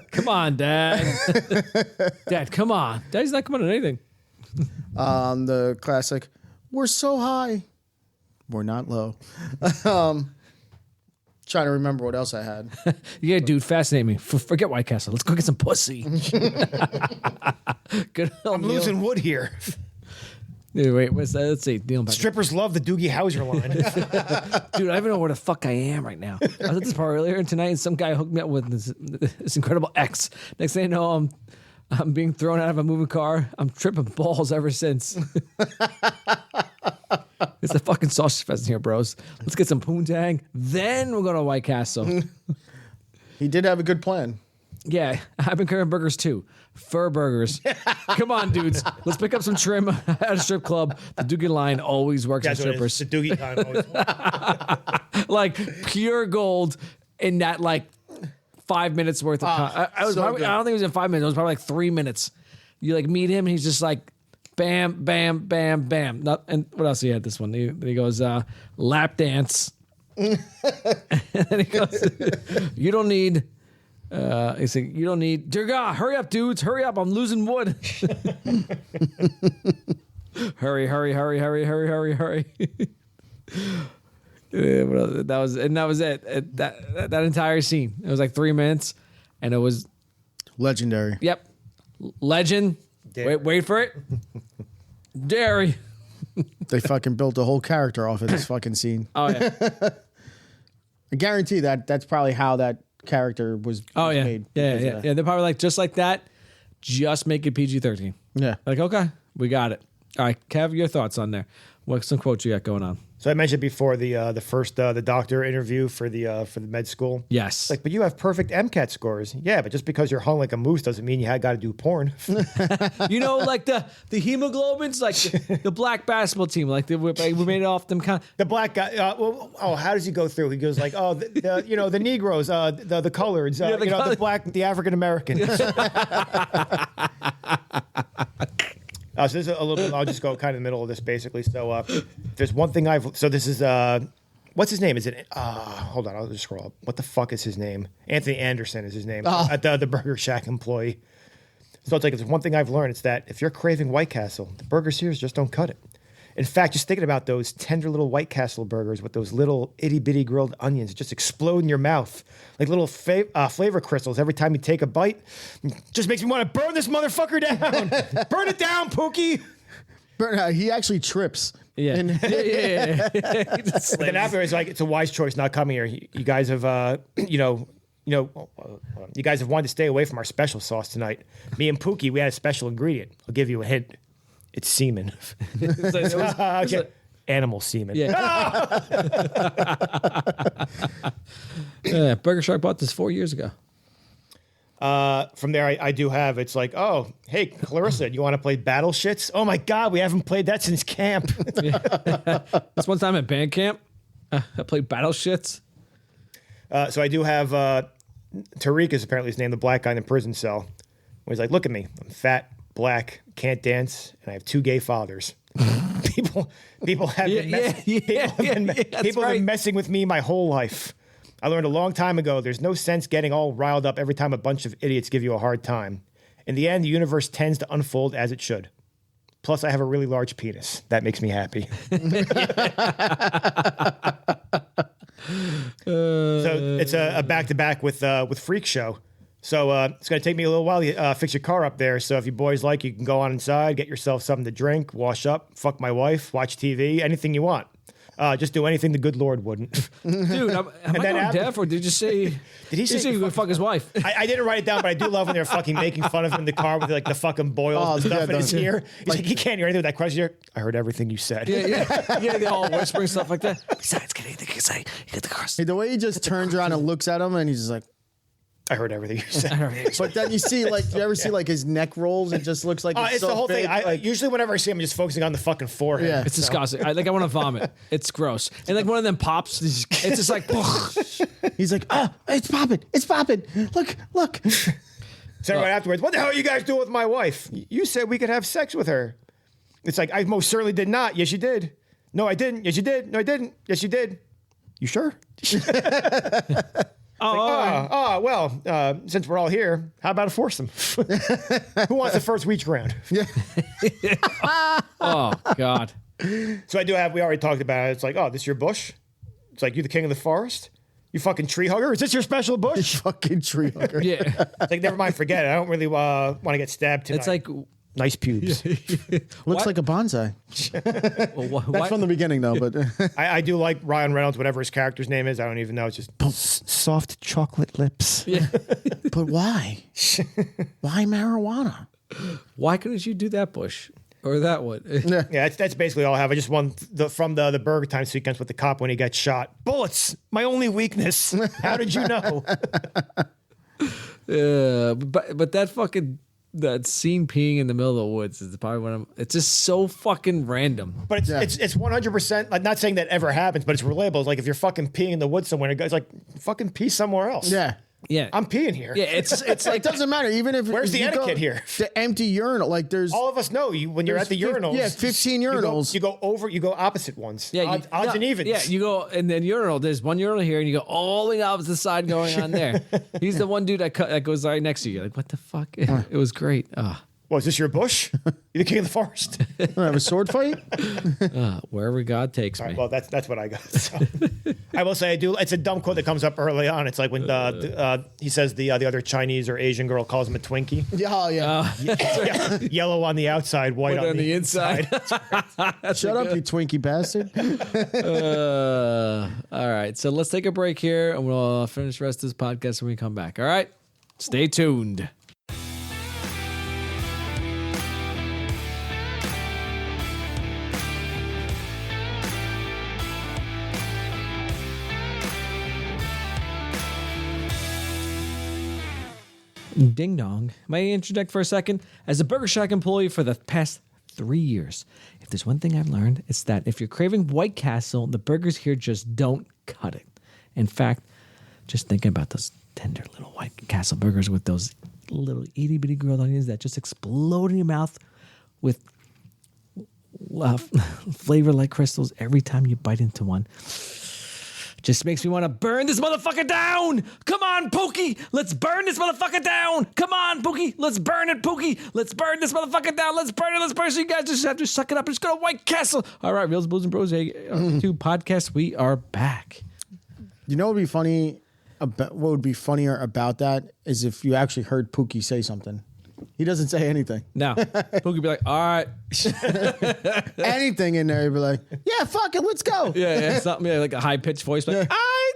Come on, Dad. Dad, come on. Daddy's not coming on anything. The classic, we're so high, we're not low. Trying to remember what else I had. Yeah, dude, fascinate me. Forget White Castle. Let's go get some pussy. Good. I'm losing wood here. Dude, wait, what's that? Let's see. Neil Patrick. Strippers love the Doogie Howser line. Dude, I don't even know where the fuck I am right now. I was at this bar earlier tonight, and some guy hooked me up with this incredible X. Next thing I know, I'm being thrown out of a moving car. I'm tripping balls ever since. It's a fucking sausage fest here, bros. Let's get some poontang. Then we'll go to White Castle. He did have a good plan. Yeah, I've been carrying burgers too. Fur burgers. Come on, dudes. Let's pick up some trim at a strip club. The Doogie line always works That's with what it is. strippers. The Doogie time. Like pure gold in that like 5 minutes worth of time. I don't think it was in 5 minutes. It was probably like 3 minutes. You like meet him, and he's just like bam, bam, bam, bam. And what else he had this one? He goes lap dance. And then he goes, you don't need. He's like, you don't need. Dear God, hurry up, dudes! Hurry up! I'm losing wood. Hurry! That was it. That entire scene. It was like 3 minutes, and it was Legendary. Yep, legend. Dairy. Wait for it. Dairy. They fucking built a whole character off of this fucking scene. Oh yeah. I guarantee that's probably how that character was Oh yeah. made. Yeah. because of Yeah. that. Yeah. They're probably like just like that. Just make it PG-13. Yeah. Like okay, we got it. All right, Kev, your thoughts on there? What some quotes you got going on? So I mentioned before the first the doctor interview for the med school. Yes. Like, but you have perfect MCAT scores. Yeah, but just because you're hung like a moose doesn't mean you had got to do porn. You know, like the hemoglobins, like the black basketball team, like we made it off them kind. The black guy. How does he go through? He goes like, the Negroes, the coloreds, the black, the African Americans. So this is a little bit. I'll just go kind of in the middle of this basically. So there's one thing this is what's his name? Is it? Hold on, I'll just scroll up. What the fuck is his name? Anthony Anderson is his name. At the Burger Shack employee. So it's like, there's one thing I've learned. It's that if you're craving White Castle, the burger sears just don't cut it. In fact, just thinking about those tender little White Castle burgers with those little itty bitty grilled onions just explode in your mouth like little flavor crystals every time you take a bite. Just makes me want to burn this motherfucker down. Burn it down, Pookie. He actually trips. Yeah. Yeah. But then afterwards, like, it's a wise choice not coming here. You guys have, you guys have wanted to stay away from our special sauce tonight. Me and Pookie, we had a special ingredient. I'll give you a hint. It's semen. Okay. Animal semen. Yeah. Burger Shark bought this 4 years ago. From there, I do have, it's like, oh, hey, Clarissa, you want to play Battle Shits? Oh my God, we haven't played that since camp. This one time at band camp, I played Battle Shits. So I do have Tariq is apparently his name, the black guy in the prison cell. Where he's like, look at me, I'm fat, black, can't dance, and I have 2 gay fathers. People have been messing with me my whole life. I learned a long time ago there's no sense getting all riled up every time a bunch of idiots give you a hard time. In the end, the universe tends to unfold as it should. Plus, I have a really large penis. That makes me happy. So it's a back-to-back with Freak Show. So it's going to take me a little while to fix your car up there. So if you boys like, you can go on inside, get yourself something to drink, wash up, fuck my wife, watch TV, anything you want. Just do anything the good Lord wouldn't. Dude, am I going deaf, or did you say? Did he say he would fuck his wife? I didn't write it down, but I do love when they're fucking making fun of him in the car with like the fucking boils and stuff in his ear. He's like, he can't hear anything with that question. I heard everything you said. Yeah, they all whispering stuff like that. Besides, can anything you say? You get the crust. The way he just turns around and looks at him, and he's just like, I heard everything you said. but then you see, like, you ever see like his neck rolls? It just looks like it's so the whole big, thing. Usually, whenever I see him, I'm just focusing on the fucking forehead. Yeah. It's disgusting. I want to vomit. It's gross. And like one of them pops. It's just like. He's like, it's popping. It's popping. Look. So right afterwards, what the hell are you guys doing with my wife? You said we could have sex with her. It's like, I most certainly did not. Yes, you did. No, I didn't. Yes, you did. No, I didn't. Yes, you did. You sure? Well, since we're all here, how about a foursome? Who wants the first reach round? Yeah. Oh, God. So we already talked about it. It's like, this your bush? It's like, you the king of the forest? You fucking tree hugger? Is this your special bush? Fucking tree hugger. Yeah. It's like, never mind, forget it. I don't really want to get stabbed tonight. It's like. Nice pubes. Looks like a bonsai. Well, That's from the beginning, though. But I do like Ryan Reynolds, whatever his character's name is. I don't even know. It's just soft chocolate lips. Yeah. But why? Why marijuana? Why couldn't you do that bush or that one? Yeah, that's basically all I have. I just won from the Burger Time sequence with the cop when he gets shot. Bullets, my only weakness. How did you know? But that fucking. That scene peeing in the middle of the woods is probably one of. It's just so fucking random. But it's 100%. Like, not saying that ever happens, but it's relatable. It's like if you're fucking peeing in the woods somewhere, it's like fucking pee somewhere else. Yeah. Yeah, I'm peeing here. Yeah, it's like it doesn't matter. Even if where's the etiquette here? The empty urinal, like there's all of us know when you're at the urinals. Yeah, 15 urinals. You go opposite ones. Yeah, odds and evens. Yeah, you go and then urinal. There's one urinal here, and you go all the way opposite side going on there. He's the one dude that goes right next to you. Like, what the fuck? It was great. Well, is this your bush? You're the king of the forest. I have a sword fight. Wherever God takes me. Well, that's what I got. So. I will say it's a dumb quote that comes up early on. It's like when he says the other Chinese or Asian girl calls him a Twinkie. Yeah. Yellow on the outside, white on the inside. Shut up, you Twinkie bastard. All right, so let's take a break here, and we'll finish the rest of this podcast when we come back. All right, stay tuned. Ding dong. May I interject for a second? As a Burger Shack employee for the past 3 years, if there's one thing I've learned, it's that if you're craving White Castle, the burgers here just don't cut it. In fact, just thinking about those tender little White Castle burgers with those little itty bitty grilled onions that just explode in your mouth with flavor like crystals every time you bite into one. Just makes me want to burn this motherfucker down. Come on, Pookie. Let's burn this motherfucker down. Come on, Pookie. Let's burn it, Pookie. Let's burn this motherfucker down. Let's burn it. Let's burn it. So you guys just have to suck it up and just go to White Castle. All right, Reels, Blues, and Bros, RB2 podcast. We are back. You know what would be funny? What would be funnier about that is if you actually heard Pookie say something. He doesn't say anything. No. Pookie would be like, all right. Anything in there, he'd be like, yeah, fuck it, let's go. Yeah, something like a high pitched voice, like, all right.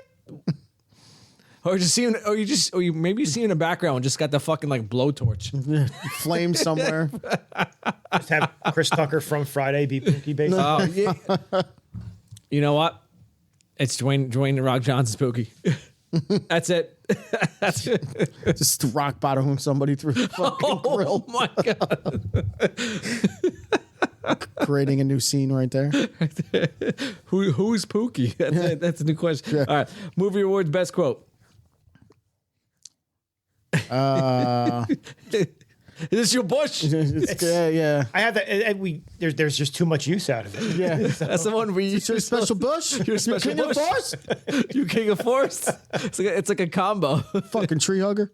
Or you maybe see in the background just got the fucking like blowtorch. Flame somewhere. Just have Chris Tucker from Friday be Pookie based. Oh, yeah. You know what? It's Dwayne the Rock Johnson's Pookie. That's it. That's it. Just rock bottom somebody through the fucking grill. Oh my God. Creating a new scene right there. Who's Pookie? That's it. That's a new question. Yeah. All right. Movie awards best quote. Is this your bush? Yeah. I have that. There's just too much use out of it. Yeah. That's the one we use. Your special bush? Your special King of bush. Forest? You king of forest. It's like a combo. Fucking tree hugger.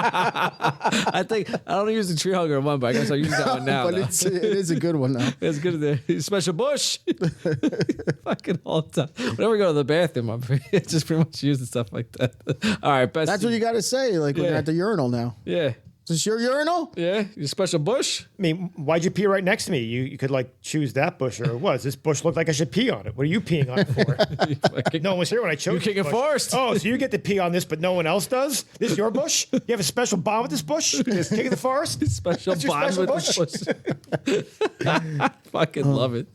I don't use the tree hugger one, but I guess I'll use that one now. But it is a good one, though. It's good. Special bush. Fucking all the time. Whenever we go to the bathroom, I'm just pretty much using stuff like that. All right, best. That's what you got to say, like when Yeah. you're at the urinal now. Yeah. Is this your urinal? Yeah. Your special bush. I mean, why'd you pee right next to me? You could like choose that bush or what? Does this bush look like I should pee on it? What are you peeing on it for? No one was here when I chose. You king this of bush. forest. Oh, so you get to pee on this, but no one else does? This is your bush? You have a special bond with this bush? This king of the forest? Special That's your bond special with the bush. Fucking love it.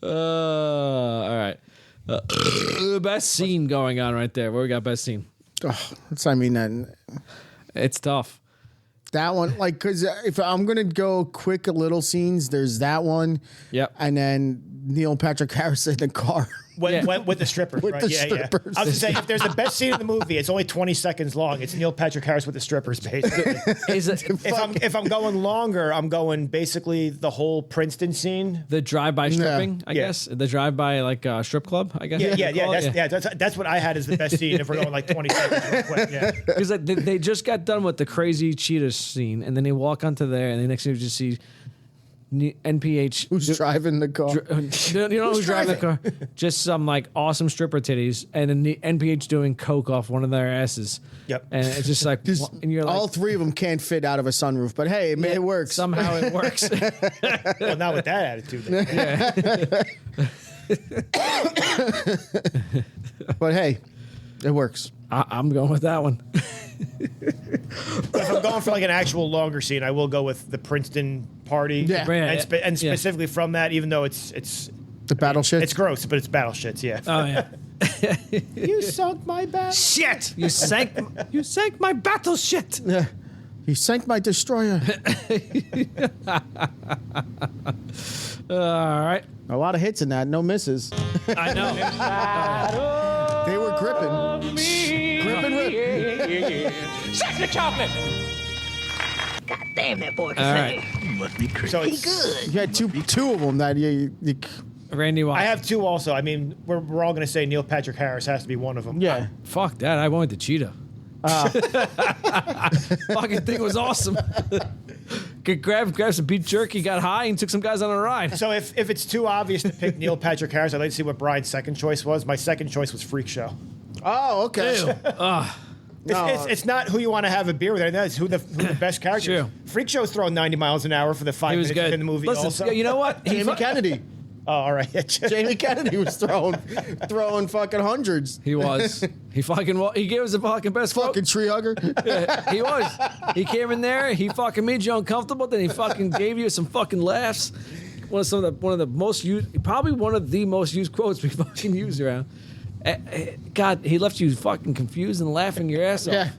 All right. The best scene going on right there. Where we got best scene? It's tough. That one, like, because if I'm going to go quick little scenes, there's that one. Yep. And then Neil Patrick Harris in the car. With the strippers, With right? the Yeah. strippers. I was going to say, if there's the best scene in the movie, it's only 20 seconds long. It's Neil Patrick Harris with the strippers, basically. If I'm going longer, I'm going basically the whole Princeton scene. The drive-by stripping, I Yeah. guess. The drive-by, like, strip club, I guess. Yeah. That's what I had as the best scene if we're going like 20 seconds real quick. Yeah. Because they just got done with the crazy cheetah scene, and then they walk onto there, and the next thing you just see NPH. Who's driving the car? You know who's driving the car? Just some like awesome stripper titties, and then the NPH doing coke off one of their asses. Yep. And it's just like, and you're like, all three of them can't fit out of a sunroof, but hey, it works. somehow it works. Well, not with that attitude. But hey, it works. I'm going with that one. But if I'm going for like an actual longer scene, I will go with the Princeton party. Yeah. And specifically from that, even though it's The battle shit. it's gross, but it's battle shits. Yeah. Oh yeah. You sunk my battle. Shit! You sank my battle shit. Yeah. He sank my destroyer. All right. A lot of hits in that, no misses. I know. They were gripping. Grip and rip. Shut the chocolate! God damn, that boy can All sing. right. Must be crazy. So He it's, good. You had two of them that you Randy Watts. I have two also. I mean, we're all going to say Neil Patrick Harris has to be one of them. yeah. Fuck that. I went with the cheetah. Fucking thing was awesome. Grabbed some beef jerky, got high, and took some guys on a ride. So if it's too obvious to pick Neil Patrick Harris, I'd like to see what Brian's second choice was. My second choice was Freak Show. Oh, okay. It's not who you want to have a beer with. It's who the best character is. Sure. Freak Show's throwing 90 miles an hour for the 5 He was minutes good. in the movie. Listen, also, you know what? Jamie Kennedy. Oh, all right. Jamie Kennedy was throwing fucking hundreds. He was. He gave us the fucking best quote. Fucking tree hugger. He was. He came in there. He fucking made you uncomfortable. Then he fucking gave you some fucking laughs. One of the most used, probably one of the most used quotes we fucking use around. God, he left you fucking confused and laughing your ass off. Yeah.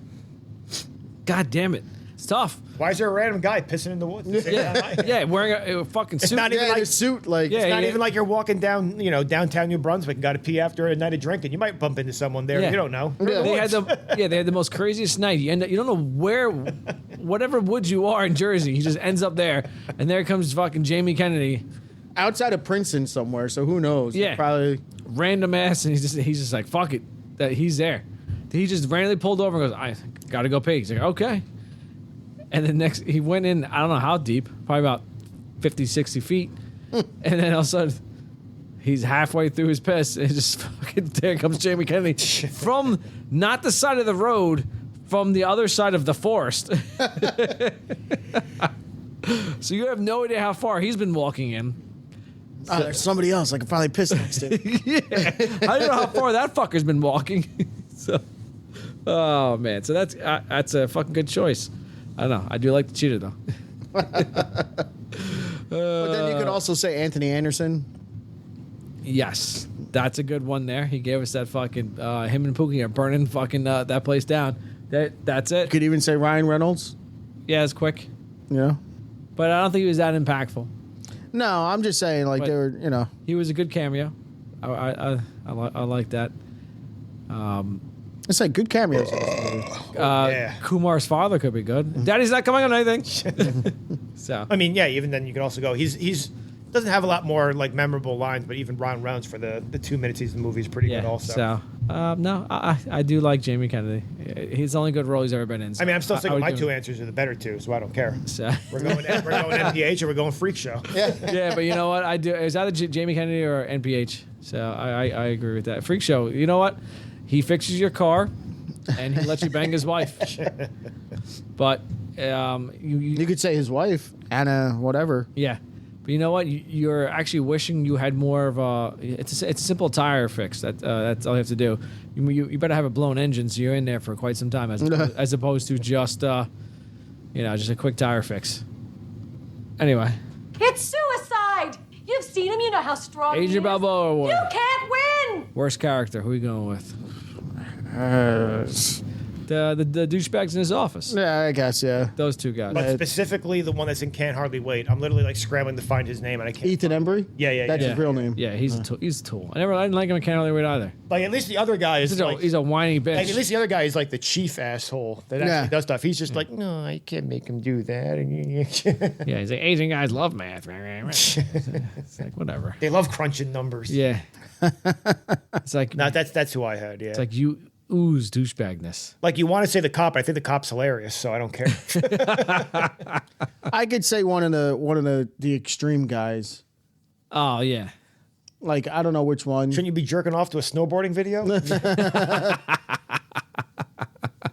God damn it, it's tough. Why is there a random guy pissing in the woods? Yeah, wearing a fucking suit. not even Yeah, like- the suit, like Yeah, It's not even like you're walking down, downtown New Brunswick and got to pee after a night of drinking. You might bump into someone there. Yeah. You don't know. They had the most craziest night. You don't know where, whatever woods you are in Jersey. He just ends up there, and there comes fucking Jamie Kennedy, outside of Princeton somewhere. So who knows? Yeah. Probably. random ass, and he's just like fuck it, that he's there. He just randomly pulled over and goes, I gotta go pee. He's like, okay. And then next, he went in, I don't know how deep, probably about 50, 60 feet. And then all of a sudden, he's halfway through his piss, and just fucking, there comes Jamie Kennedy from not the side of the road, from the other side of the forest. So you have no idea how far he's been walking in. Oh, there's somebody else I could probably piss next to. I don't know how far that fucker's been walking. So, oh man, so that's a fucking good choice. I don't know. I do like the cheetah though. But then you could also say Anthony Anderson. Yes, that's a good one there. He gave us that fucking him and Pookie are burning fucking that place down. That's it. You could even say Ryan Reynolds. Yeah, it's quick, Yeah. but I don't think he was that impactful. No, I'm just saying, like, But- they were, He was a good cameo. I like that. It's like good cameos in this movie. Yeah. Kumar's father could be good. Daddy's not coming on anything. So I mean, yeah. Even then, you can also go. He's doesn't have a lot more like memorable lines, but even Ron Reynolds for the 2 minutes he's in the movie is pretty good. Also, So no, I do like Jamie Kennedy. He's the only good role he's ever been in. So I mean, I'm still I thinking would my give two him- answers are the better two, so I don't care. So. We're going MPH or we're going Freak Show. Yeah, but you know what? I do. It's either Jamie Kennedy or NPH. So I agree with that. Freak Show. You know what? He fixes your car, and he lets you bang his wife. But You could say his wife, Anna, whatever. yeah. But you know what? You're actually wishing you had more of a. It's a simple tire fix. That's all you have to do. You better have a blown engine, so you're in there for quite some time, as opposed to just just a quick tire fix. Anyway, It's suicide! You've seen him, you know how strong he Adrian is. Balboa Award. You can't win! Worst character. Who are we going with? The douchebags in his office. Yeah, I guess, yeah. Those two guys. But specifically the one that's in Can't Hardly Wait. I'm literally like scrambling to find his name and I can't. Ethan Embry? Yeah. That's his real name. Yeah, he's a tool. He's a tool. I didn't like him in Can't Hardly Wait either. Like at least the other guy is He's a whiny bitch. Like, at least the other guy is like the chief asshole that actually does stuff. He's just like, no, I can't make him do that. Yeah, he's like, Asian guys love math. It's like, whatever. They love crunching numbers. Yeah. It's like, No, that's who I had. Yeah. it's like you ooze douchebagness. Like you want to say the cop, I think the cop's hilarious, so I don't care. I could say one of the extreme guys. Oh, yeah. Like, I don't know which one. Shouldn't you be jerking off to a snowboarding video?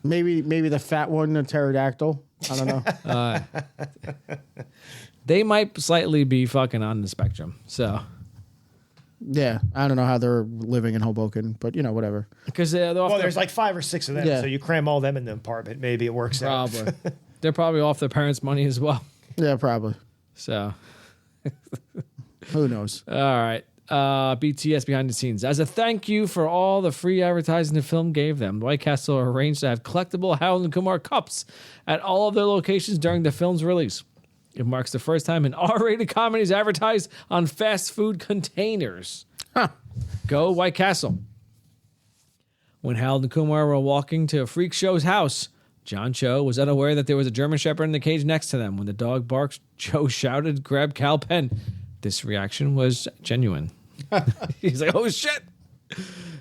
Maybe the fat one, the pterodactyl. I don't know. They might slightly be fucking on the spectrum. So, Yeah, I don't know how they're living in Hoboken, but whatever. because they're off Well, their- there's like 5 or 6 of them, Yeah. so you cram all them in the apartment. Maybe it works out. probably. They're probably off their parents' money as well. Yeah, probably. So, Who knows? all right. BTS behind the scenes. As a thank you for all the free advertising the film gave them, White Castle arranged to have collectible Harold and Kumar cups at all of their locations during the film's release. It marks the first time an R-rated comedy is advertised on fast food containers. Huh. Go White Castle. When Harold and Kumar were walking to a freak show's house, John Cho was unaware that there was a German Shepherd in the cage next to them. When the dog barked, Cho shouted, "Grab Cal Pen." This reaction was genuine. He's like, oh, shit.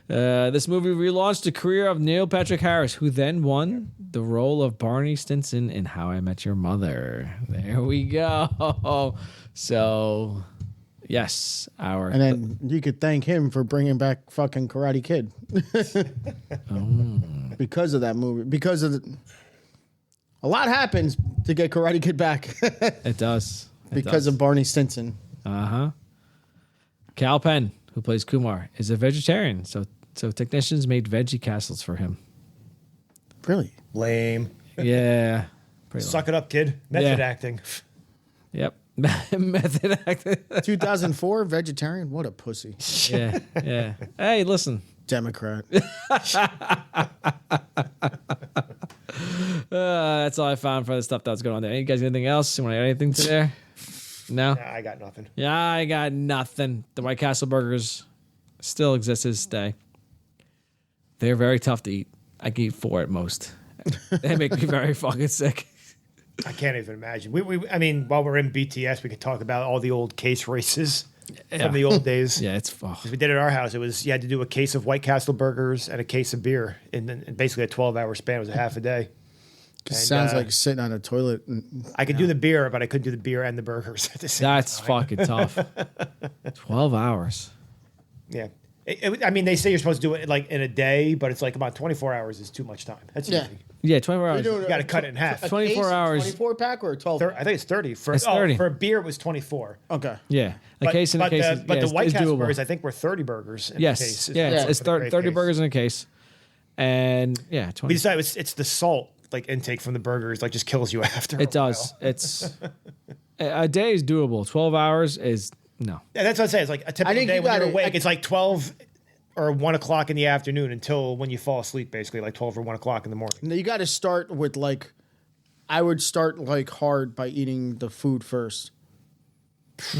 This movie relaunched the career of Neil Patrick Harris, who then won the role of Barney Stinson in How I Met Your Mother. There we go. So, yes, And then you could thank him for bringing back fucking Karate Kid. Because of that movie. Because of a lot happens to get Karate Kid back. It does. Because of Barney Stinson. Uh-huh. Cal Penn, who plays Kumar, is a vegetarian, so technicians made veggie castles for him. Really? Lame. Yeah. Pretty Suck it up, kid. Method Yeah. acting. Yep. Method acting. 2004, vegetarian? What a pussy. Yeah. Yeah. Hey, listen. Democrat. That's all I found for the stuff that was going on there. You guys got anything else? You want to add anything to there? No? Nah, I got nothing. Yeah, I got nothing. The White Castle burgers still exist to this day. They're very tough to eat. I can eat 4 at most. They make me very fucking sick. I can't even imagine. I mean, while we're in BTS, we could talk about all the old case races from the old days. Yeah, it's We did it at our house. It was you had to do a case of White Castle burgers and a case of beer in basically a 12-hour span. It was a half a day. Sounds like sitting on a toilet. I could do the beer, but I couldn't do the beer and the burgers at the same That's time. fucking tough. 12 hours. Yeah. I mean, they say you're supposed to do it like in a day, but it's like about 24 hours is too much time. That's Yeah. easy. Yeah, 24 hours. You got to cut it in half. 24 hours. 24 pack or a 12? I think it's 30. It's 30. For a beer, it was 24. Okay. Yeah. A But, case and a but case. the, but yeah, the White is Castle doable. burgers, I think, were 30 burgers in a Yes. case. Yeah, it's for the 30 great case. burgers in a case. And yeah, 20. We decided it's the salt like intake from the burgers like just kills you after. It does. It's a day is doable. 12 hours is no. Yeah, that's what I'm saying. It's like a typical think day you when you're gotta- awake. It's like 12 or 1 o'clock in the afternoon until when you fall asleep, basically, like 12 or 1 o'clock in the morning. You got to start with I would start hard by eating the food first.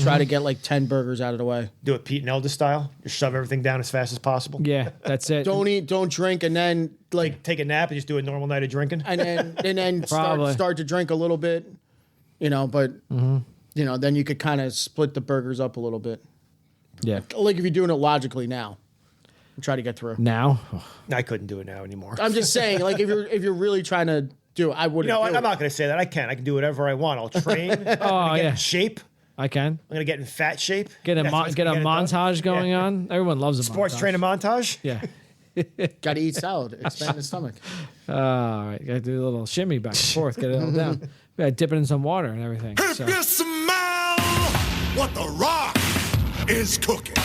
Try to get like 10 burgers out of the way. Do it Pete and Elder style. Just shove everything down as fast as possible. Yeah, that's it. Don't eat, don't drink, and then like Take a nap and just do a normal night of drinking. and then Probably. start to drink a little bit, but then you could kind of split the burgers up a little bit. Yeah. Like if you're doing it logically now, try to get through. Now, I couldn't do it now anymore. I'm just saying, like if you're really trying to do it, I wouldn't. You know what? do I'm it. not going to say that. I can do whatever I want. I'll train. Oh, I'm get yeah. in shape. I can I'm going to get in fat shape. get a That's what's get a gonna it done. montage going Yeah. on. Everyone loves a Sports montage. training montage. Yeah. Got to eat salad, expand the stomach. All right. Got to do a little shimmy back and forth. Get it all down. Got to dip it in some water and everything. So. You smell what the Rock is cooking.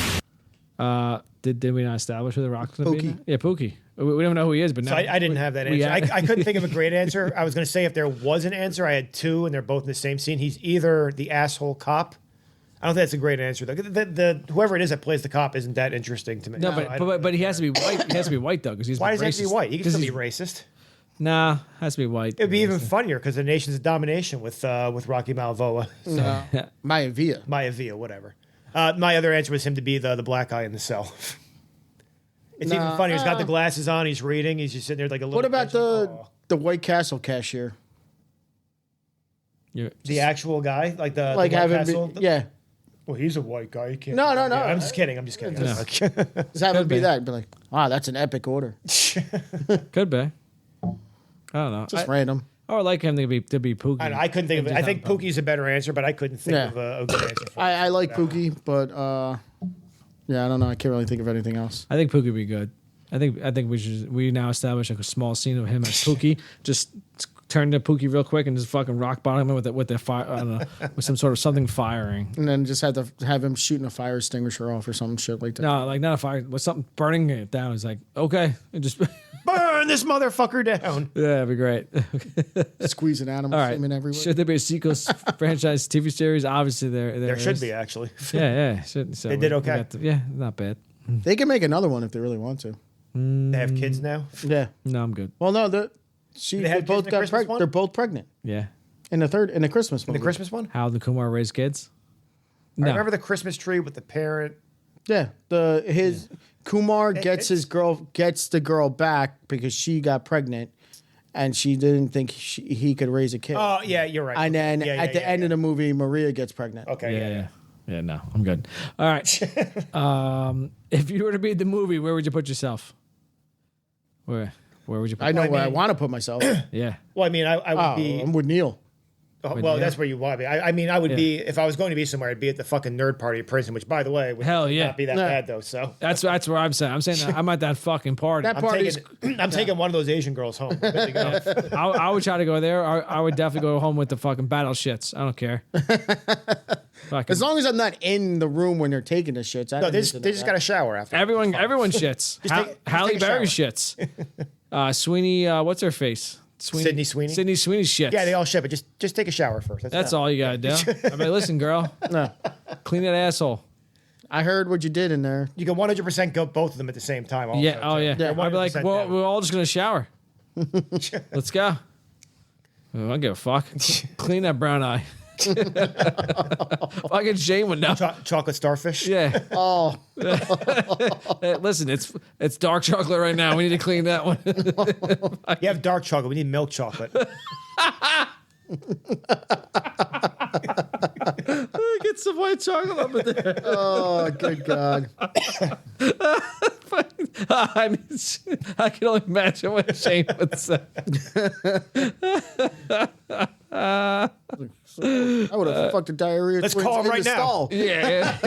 Did we not establish who the Rock's going to be? Pookie. Yeah, Pookie. We don't know who he is, but So now I didn't have that we answer. had- I couldn't think of a great answer. I was going to say if there was an answer, I had two, and they're both in the same scene. He's either the asshole cop. I don't think that's a great answer though. The whoever it is that plays the cop isn't that interesting to me. No, I- but he has to be white. He has to be white though, because he's why does he have to be racist. white? He can 'Cause still be he's- racist. Nah, has to be white. It'd be even funnier because the nation's a domination with Rocky Balboa, Maya Villa. Maivia, whatever. My other answer was him to be the black guy in the cell. It's even funnier. He's got the glasses on. He's reading. He's just sitting there like a little. What about pension. the White Castle cashier? The actual guy, like the Like the White having Castle? yeah, Well, he's a white guy. He can't. No. Yeah, I'm just kidding. just have it be be. that. Be like, that's an epic order. Could be. I don't know. Just random. I would like him to be Pookie. I couldn't think of it. I think Pookie's a better answer, but I couldn't think Yeah. of a good answer for it. I like Pookie, but yeah, I don't know. I can't really think of anything else. I think Pookie would be good. I think we now establish like a small scene of him as Pookie. Just turn to Pookie real quick and just fucking rock bottom him with the fire. I don't know, with some sort of something firing. And then just have him shooting a fire extinguisher off or some shit like that. No, like not a fire, but something burning it down. It's like okay, and just Burn this motherfucker down. yeah, that'd be great. Squeezing animal All right, semen everywhere. should there be a sequel franchise TV series? Obviously, there There should is. be actually. Yeah. Should, so They did we okay. got yeah, not bad. They can make another one if they really want to. They have kids now. Yeah. No, I'm good. Well, no, they have both kids in the got Christmas pregnant. one? They're both pregnant Yeah. in the Christmas In movie. the Christmas one. How the Kumar raised kids? I No. remember the Christmas tree with the parent. Yeah, Kumar gets the girl back because she got pregnant, and she didn't think he could raise a kid. Oh yeah, you're right. And then Yeah, at the end of the movie, Maria gets pregnant. Okay. Yeah, no, I'm good. All right. If you were to be in the movie, where would you put yourself? Where would you put I know Well, I where I mean- want to put myself. Yeah. Well, I mean, I would be. I'm with Neil. Well, that's where you want to be. I mean, I would be if I was going to be somewhere. I'd be at the fucking nerd party at prison, which, by the way, would Hell yeah. not be that bad though. So That's where I'm saying. I'm saying that I'm at that fucking party. That party's I'm taking one of those Asian girls home. Good to go. I would try to go there. I would definitely go home with the fucking battle shits. I don't care. Fucking- as long as I'm not in the room when they're taking the shits. I No, don't they need just, to know they just that. got to shower after. everyone shits. just Halle take a Berry shower. shits. Sweeney, what's her face? Sydney Sweeney? Sydney Sweeney shits. Yeah, they all shit, but just take a shower first. That's all you gotta do. I mean, listen, girl, No. clean that asshole. I heard what you did in there. You can 100% go both of them at the same time. Also, Yeah. Oh too. yeah. They're I'd be like, 100% well, down. we're all just gonna shower. Let's go. I don't give a fuck. Clean that brown eye. Fucking Shane would know. Chocolate starfish. Yeah. Oh, Hey, listen, it's dark chocolate right now. We need to clean that one. You have dark chocolate. We need milk chocolate. Get some white chocolate up in there. oh, good God. I can only imagine what Shane would say. I would have fucked a diarrhea. Let's twins call him in right the now. stall. Yeah.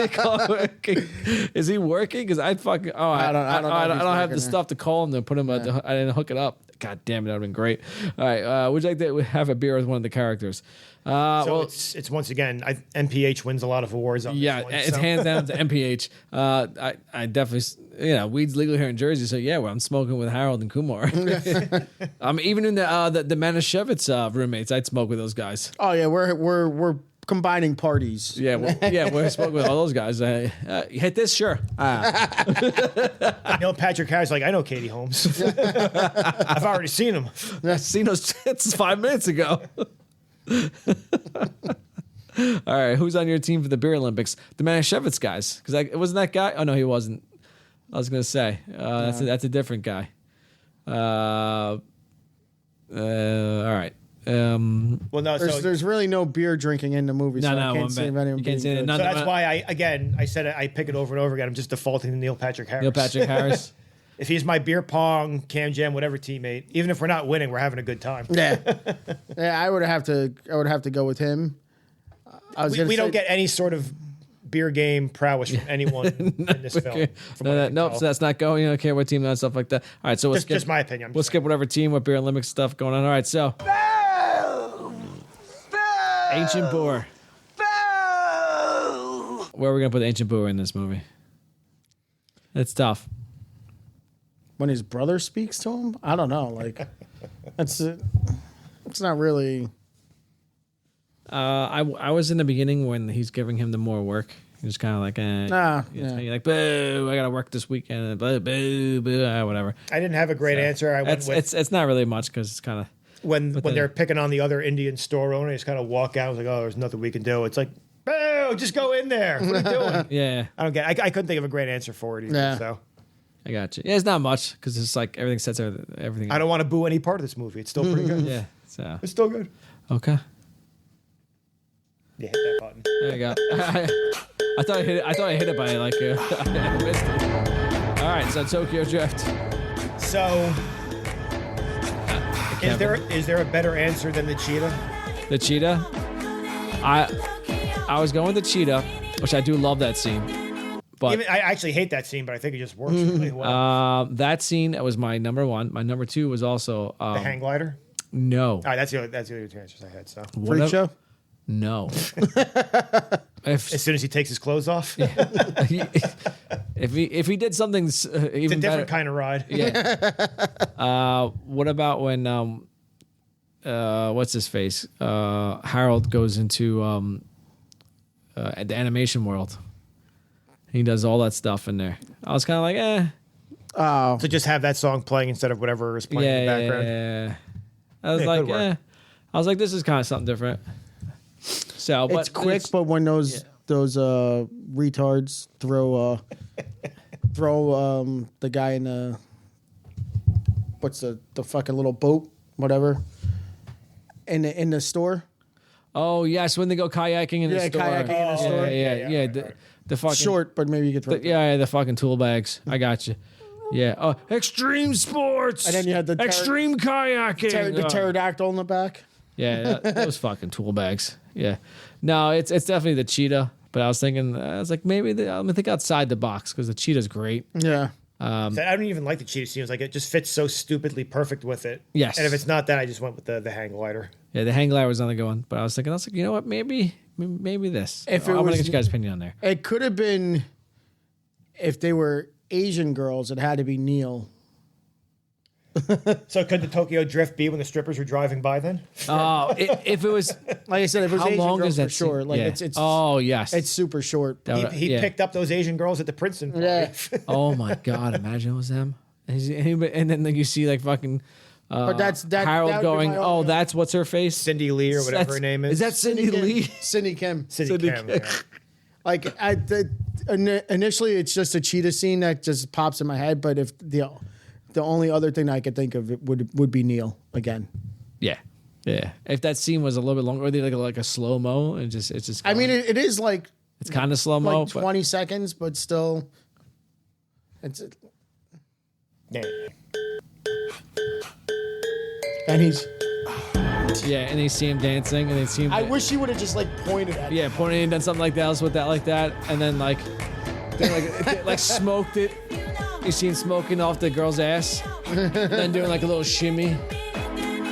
Is he working? Because I'd fucking. Oh, I don't know if he's I don't have working the there. stuff to call him to put him. I didn't hook it up. God damn it, that would have been great. All right, would you like to have a beer with one of the characters? So Well, it's once again, MPH wins a lot of awards. On yeah, this one, it's so. hands down to MPH. I definitely, weed's legal here in Jersey, so yeah, well, I'm smoking with Harold and Kumar. Even in the Manischewitz roommates, I'd smoke with those guys. Oh yeah, we're combining parties. Yeah, we're smoking with all those guys. You hit this, sure. Neil Patrick Harris, like, I know Katie Holmes. I've already seen him. I've seen those tits 5 minutes ago. All right, who's on your team for the beer Olympics? The Manischewitz guys, because it wasn't that guy. Oh no, he wasn't. I was gonna say that's a different guy. All right. Well, no. There's really no beer drinking in the movie. So I can't say if anyone. You can't say good. that. So that's why I said it. I pick it over and over again. I'm just defaulting to Neil Patrick Harris. Neil Patrick Harris. If he's my beer pong, Cam Jam, whatever teammate, even if we're not winning, we're having a good time. Yeah, I would have to go with him. We don't get any sort of beer game prowess from anyone in this film. Nope, so that's not going. You don't care what team and stuff like that. All right, so we'll skip. Just my opinion. We'll skip whatever team, what beer Olympics stuff going on. All right, so Ancient Boar. Where are we gonna put the Ancient Boar in this movie? It's tough. When his brother speaks to him, I don't know. Like, it's not really. I was in the beginning when he's giving him the more work. He was kind of like, you're like, boo, I gotta work this weekend, boo, boo, boo, whatever. I didn't have a great answer. I went with it's not really much because it's kind of when they're picking on the other Indian store owner. He's kind of walk out. I was like, oh, there's nothing we can do. It's like, boo, just go in there. What are you doing? Yeah, I don't get. I couldn't think of a great answer for it either. Yeah. So I got you. Yeah, it's not much because it's like everything sets everything. I don't want to boo any part of this movie. It's still pretty good. Yeah, so It's still good. okay. You hit that button. There you go. I thought I hit it by like I missed it. All right, so Tokyo Drift. So, is there a better answer than the cheetah? The cheetah. I was going with the cheetah, which I do love that scene. But I actually hate that scene, but I think it just works really well. that scene was my number one. My number two was also The hang glider. no. All right, that's the other two answers I had. So Freak show. No. as soon as he takes his clothes off, if he did something it's a even different better, kind of ride. yeah. What about when what's his face? Harold goes into the animation world. He does all that stuff in there. I was kind of like, Oh, So just have that song playing instead of whatever is playing in the background. yeah. I was Yeah, like, good work. I was like, this is kind of something different. So, but it's quick, but when those retards throw the guy in the what's the fucking little boat, whatever, in the store. Oh yes, when they go kayaking in the store. kayaking in the store. Yeah. The fucking Short, but maybe you could throw. the fucking tool bags. I got you. Yeah. Oh, extreme sports. And then you had the extreme kayaking. the pterodactyl in the back. Yeah, those fucking tool bags. Yeah. No, it's definitely the cheetah. But I was like, maybe I'm gonna think outside the box because the cheetah's great. Yeah. I don't even like the cheetah scene. It's like it just fits so stupidly perfect with it. Yes. And if it's not that, I just went with the hang glider. Yeah, the hang glider was on the good one. But I was like, you know what? Maybe this. If I'm it gonna was- get you guys' opinion on there. It could have been if they were Asian girls. It had to be Neil. So could the Tokyo Drift be when the strippers were driving by then? Oh, if it was, Like I said, if it was how Asian long girls is that? for sure. scene? Like Yeah. it's Oh yes. it's super short. He picked up those Asian girls at the Princeton party. Yeah. Oh my god! Imagine it was them. And then like, you see like fucking. But that Harold would be going. my Oh, only- that's what's her face. Cindy Lee or whatever her name is. Is that Cindy Lee? Cindy Kim. Cindy Kim? Yeah. Like initially, it's just a cheetah scene that just pops in my head. But if the only other thing I could think of would be Neil again. Yeah. If that scene was a little bit longer, or they like a slow mo, it's just. I mean, it is like it's kind of slow mo, like 20 seconds, but still, it's. Yeah. And he's. and they see him dancing, and they see him. I wish he would have just like pointed at. Yeah, pointing and done something like that, else with that, like that, and then like, they, like smoked it. You see him smoking off the girl's ass, and then doing like a little shimmy.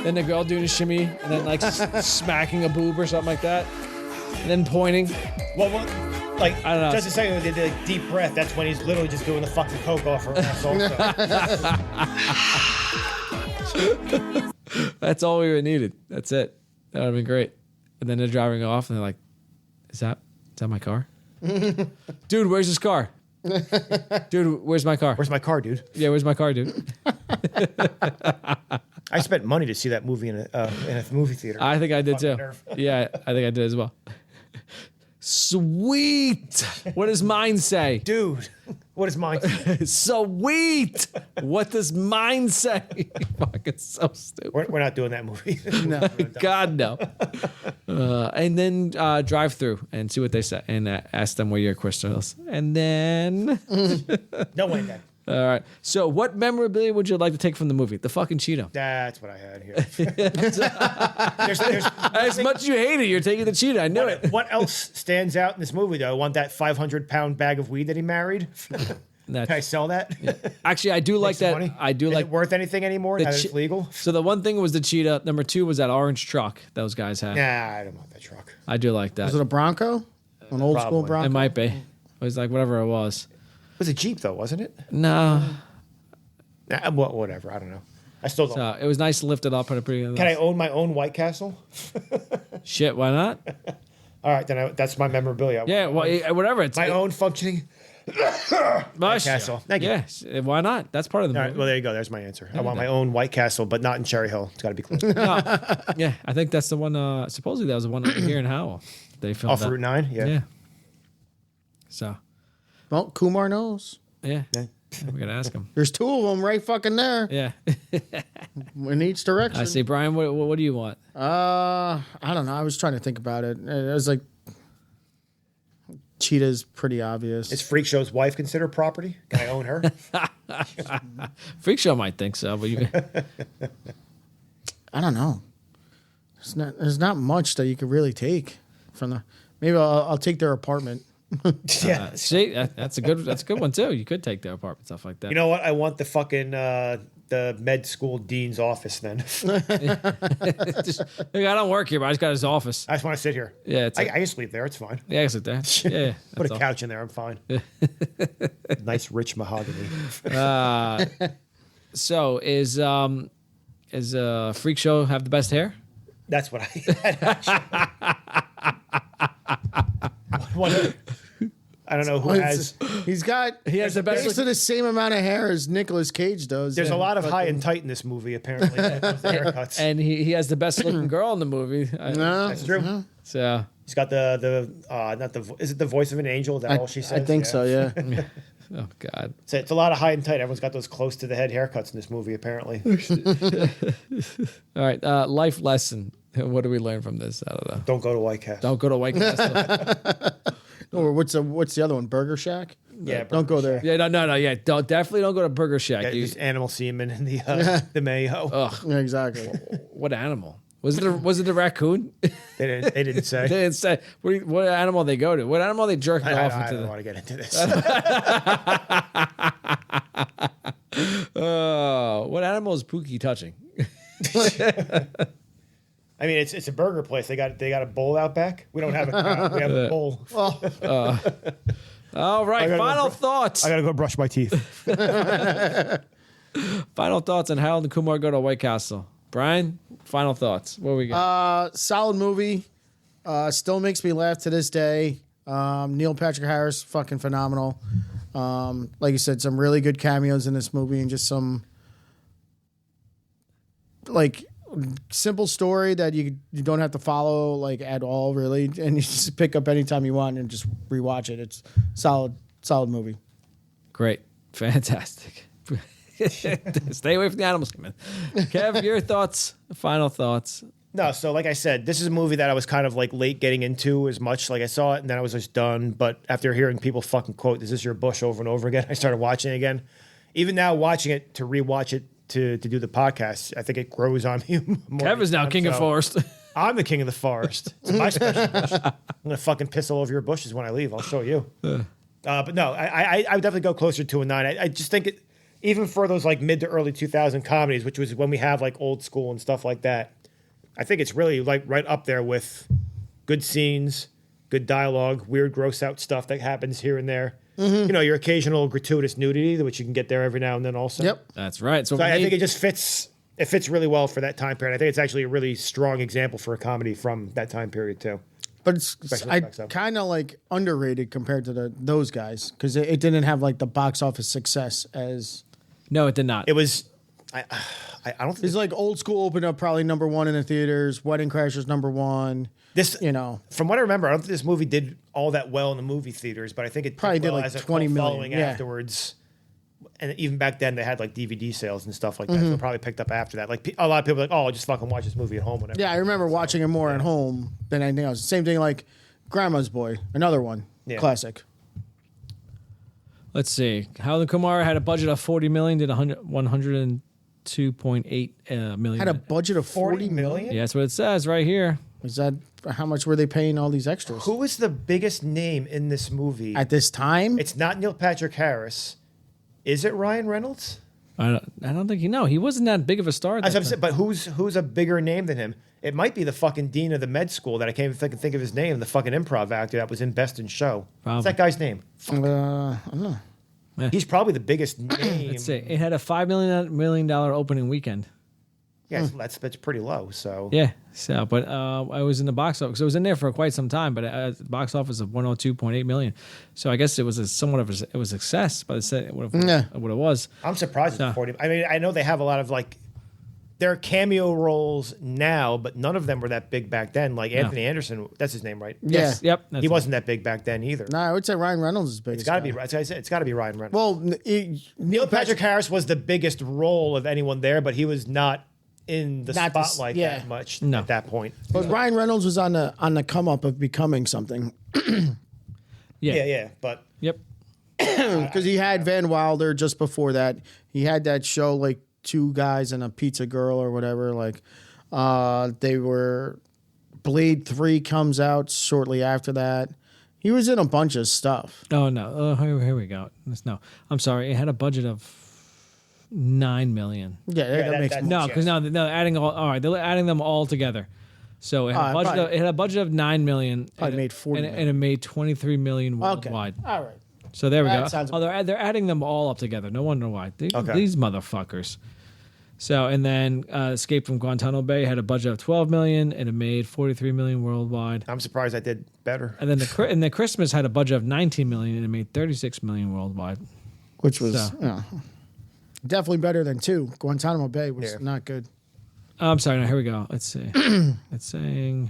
Then the girl doing a shimmy, and then like smacking a boob or something like that, and then pointing. Well, like I don't know. just a second, they did a deep breath. That's when he's literally just doing the fucking coke off her ass. Also. That's all we needed. That's it. That would have been great. And then they're driving off, and they're like, "Is that my car? Dude, where's his car? Dude, where's my car? Where's my car, dude? Yeah, where's my car, dude?" I spent money to see that movie in a movie theater. I think I did too. Nerve. Yeah, I think I did as well. Sweet. What does mine say? Dude, what is mine? Sweet. What does mine say? Fuck, it's so stupid. We're not doing that movie. No, God, no. And then drive through and see what they say and ask them where your crystals. And then. No way, Dad. All right. So, what memorabilia would you like to take from the movie? The fucking Cheeto. That's what I had here. As much as you hate it, you're taking the Cheeto. I knew it. What else stands out in this movie, though? I want that 500-pound bag of weed that he married. Can I sell that? Actually, I do like that. Money? I do Is like it worth anything anymore now that it's legal? So the one thing was the cheetah. Number 2 was that orange truck those guys had. Nah, I don't want that truck. I do like that. Was it a Bronco? An old school Bronco? It might be. It was like whatever it was. It was a Jeep, though, wasn't it? No. Nah, whatever. I don't know. I still don't. So it was nice to lift it up and pretty. Can I own my own White Castle? Shit, why not? All right, then that's my memorabilia. Yeah, well, whatever. It's my own functioning White Castle. Thank you. Yes, why not? That's part of the movie. All right, well, there you go. There's my answer. I want my own White Castle, but not in Cherry Hill. It's got to be close. Yeah, I think that's the one. Supposedly that was the one over here in Howell. They filmed Off Route 9? Yeah. So. Well, Kumar knows. Yeah. We're going to ask him. There's 2 of them right fucking there. Yeah. In each direction. I see. Brian, what do you want? I don't know. I was trying to think about it. It was like Cheetah's pretty obvious. Is Freak Show's wife considered property? Can I own her? Freak Show might think so, but you. I don't know. There's not much that you could really take from the. Maybe I'll take their apartment. Yeah. See, that's a good one too. You could take their apartment, stuff like that. You know what? I want the fucking the med school dean's office then. Look, I don't work here, but I just got his office. I just want to sit here. Yeah, I can sleep there. It's fine. Yeah, I can sit there. Yeah, put a couch in there. I'm fine. Nice rich mahogany. So is Freak Show have the best hair? That's what I had. I don't know who has. He has the best. Basically the same amount of hair as Nicolas Cage does. There's a lot of high and tight in this movie, apparently. Those haircuts. And he has the best looking girl in the movie. No, that's true. So he's got is it the voice of an angel? Is that all she says? I think so. Yeah. Oh God. So it's a lot of high and tight. Everyone's got those close to the head haircuts in this movie, apparently. All right. Life lesson. What do we learn from this? I don't know. Don't go to White Castle. Don't go to White Castle. Or what's the other one? Burger Shack? Yeah, don't go there. Yeah, no. Yeah, definitely don't go to Burger Shack. Yeah, there's animal semen and the mayo. Ugh. Yeah, exactly. What animal? Was it the raccoon? They didn't say. They didn't say. What animal they go to? What animal they jerking off into? I don't want to get into this. What animal is Pookie touching? I mean, it's a burger place. They got a bowl out back. We don't have a cow. We have a bowl. All right. Final thoughts. I gotta go brush my teeth. Final thoughts on Harold and Kumar go to White Castle. Brian, final thoughts. What we got? Solid movie. Still makes me laugh to this day. Neil Patrick Harris, fucking phenomenal. Like you said, some really good cameos in this movie and just some like simple story that you don't have to follow like at all really, and you just pick up anytime you want and just rewatch it. It's solid movie. Great. Fantastic. Stay away from the animals. Kev, your thoughts, final thoughts. No, so like I said, this is a movie that I was kind of like late getting into as much. Like I saw it and then I was just done. But after hearing people fucking quote, "Is this your Bush?" over and over again, I started watching it again. Even now, watching it to rewatch it to do the podcast, I think it grows on me more. Kev is now king of forest. I'm the king of the forest. It's my special bush. I'm gonna fucking piss all over your bushes when I leave. I'll show you. But no, I would definitely go closer to a 9. I just think it, even for those like mid to early 2000 comedies, which was when we have like Old School and stuff like that, I think it's really like right up there with good scenes, good dialogue, weird gross out stuff that happens here and there. Mm-hmm. You know, your occasional gratuitous nudity, which you can get there every now and then also. Yep. That's right. So I think it just fits. It fits really well for that time period. I think it's actually a really strong example for a comedy from that time period too. But it's kind of like underrated compared to those guys because it didn't have like the box office success as. No, it did not. It was. I don't think it's like Old School opened up probably number 1 in the theaters. Wedding Crashers number 1. This, you know, from what I remember, I don't think this movie did all that well in the movie theaters, but I think it Probably did, like, as a 20 cult million, following yeah. afterwards. And even back then, they had like DVD sales and stuff like that. So it probably picked up after that. Like a lot of people were like, "Oh, I'll just fucking watch this movie at home." Whenever. yeah, I remember watching it more at home than anything else. Same thing like Grandma's Boy, another one, classic. Let's see. Howlin' Kumar had a budget of 40 million, did 102.8 million. Had a budget of 40 million? Yeah, that's what it says right here. Is that how much were they paying all these extras? Who was the biggest name in this movie At this time? It's not Neil Patrick Harris. Is it Ryan Reynolds? I don't think he wasn't that big of a star. As I'm saying, but who's a bigger name than him? It might be the fucking dean of the med school that I can't even think of his name. The fucking improv actor that was in Best in Show. What's that guy's name? I don't know. He's probably the biggest name. Let's see. It had a $5 million opening weekend. Yeah, so that's pretty low. So Yeah. So, but I was in the box office. It was in there for quite some time, but the box office of 102.8 million. So I guess it was a success, but it what it was. I'm surprised it's 40. I mean, I know they have a lot of like there are cameo roles now, but none of them were that big back then. Like Anthony Anderson, that's his name, right? Yes. Yeah. Yep. He wasn't that big back then either. No, I would say Ryan Reynolds is big. It's got to be. As I said, it's got to be Ryan Reynolds. Well, Neil Patrick Harris was the biggest role of anyone there, but he was not in the spotlight that much at that point. But Ryan Reynolds was on the come up of becoming something. Yeah. But yep, because he had Van Wilder just before that. He had that show like Two Guys and a Pizza Girl or whatever. Like they were. Blade 3 comes out shortly after that. He was in a bunch of stuff. Oh no! Here we go. No, I'm sorry. It had a budget of $9 million. Yeah, that makes no, because no, adding all right. They're adding them all together. So it had, it had a budget of $9 million. Probably made 40 and it made 23 million worldwide. Okay. All right. So there we That go. sounds Oh, they're adding them all up together. No wonder why. Okay. These motherfuckers. So and then Escape from Guantanamo Bay had a budget of 12 million and it made 43 million worldwide. I'm surprised I did better. And then the Christmas had a budget of 19 million and it made 36 million worldwide. Which was definitely better than 2. Guantanamo Bay was not good. I'm sorry. No, here we go. Let's see. It's saying.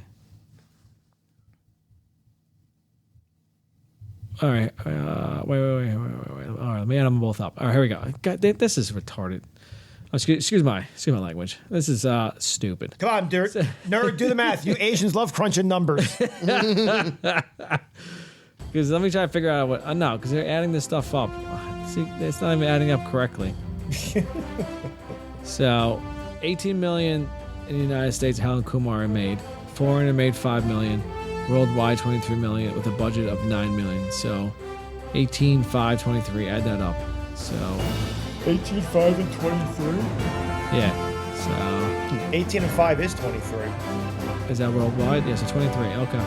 All right. Wait. All right. Let me add them both up. All right. Here we go. God, this is retarded. Oh, excuse my language. This is stupid. Come on, nerd, do the math. You Asians love crunching numbers. Because let me try to figure out what. No, because they're adding this stuff up. See, it's not even adding up correctly. So, 18 million in the United States. Helen Kumar made. Foreigner made 5 million. Worldwide 23 million with a budget of 9 million. So, 18, 5, 23. Add that up. So. 18, 5, and 23? Yeah. So. 18 and 5 is 23. Is that worldwide? Yeah, so 23. Okay.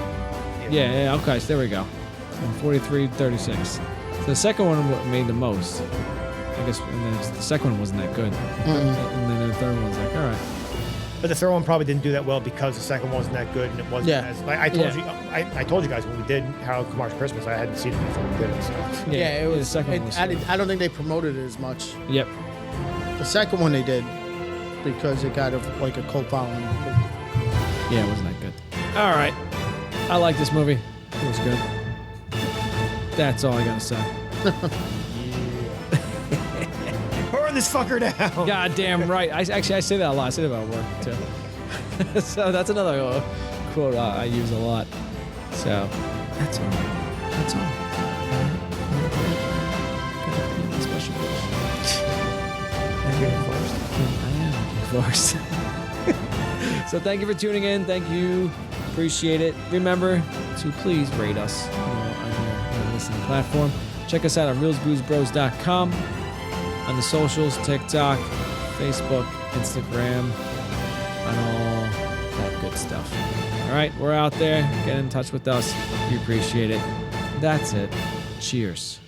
Yeah, okay. So there we go. And 43, 36. So the second one made the most. I guess and then the second one wasn't that good. And then the third one was like, all right. But the third one probably didn't do that well because the second one wasn't that good and it wasn't as. Like, I told you guys when we did Harold Kumar's Christmas, I hadn't seen it before we did it. So. Yeah, it was. The second one was I don't think they promoted it as much. Yep. The second one they did because it got a cult following. Yeah, it wasn't that good. All right. I like this movie. It was good. That's all I got to say. Burn this fucker down. God damn right. I say that a lot. I say that about work, too. So that's another quote I use a lot. So that's all. That's all. Special I am first. So thank you for tuning in. Thank you. Appreciate it. Remember to please rate us on your listening platform. Check us out on reelsboozebros.com, on the socials, TikTok, Facebook, Instagram, and all that good stuff. All right, we're out there. Get in touch with us. We appreciate it. That's it. Cheers.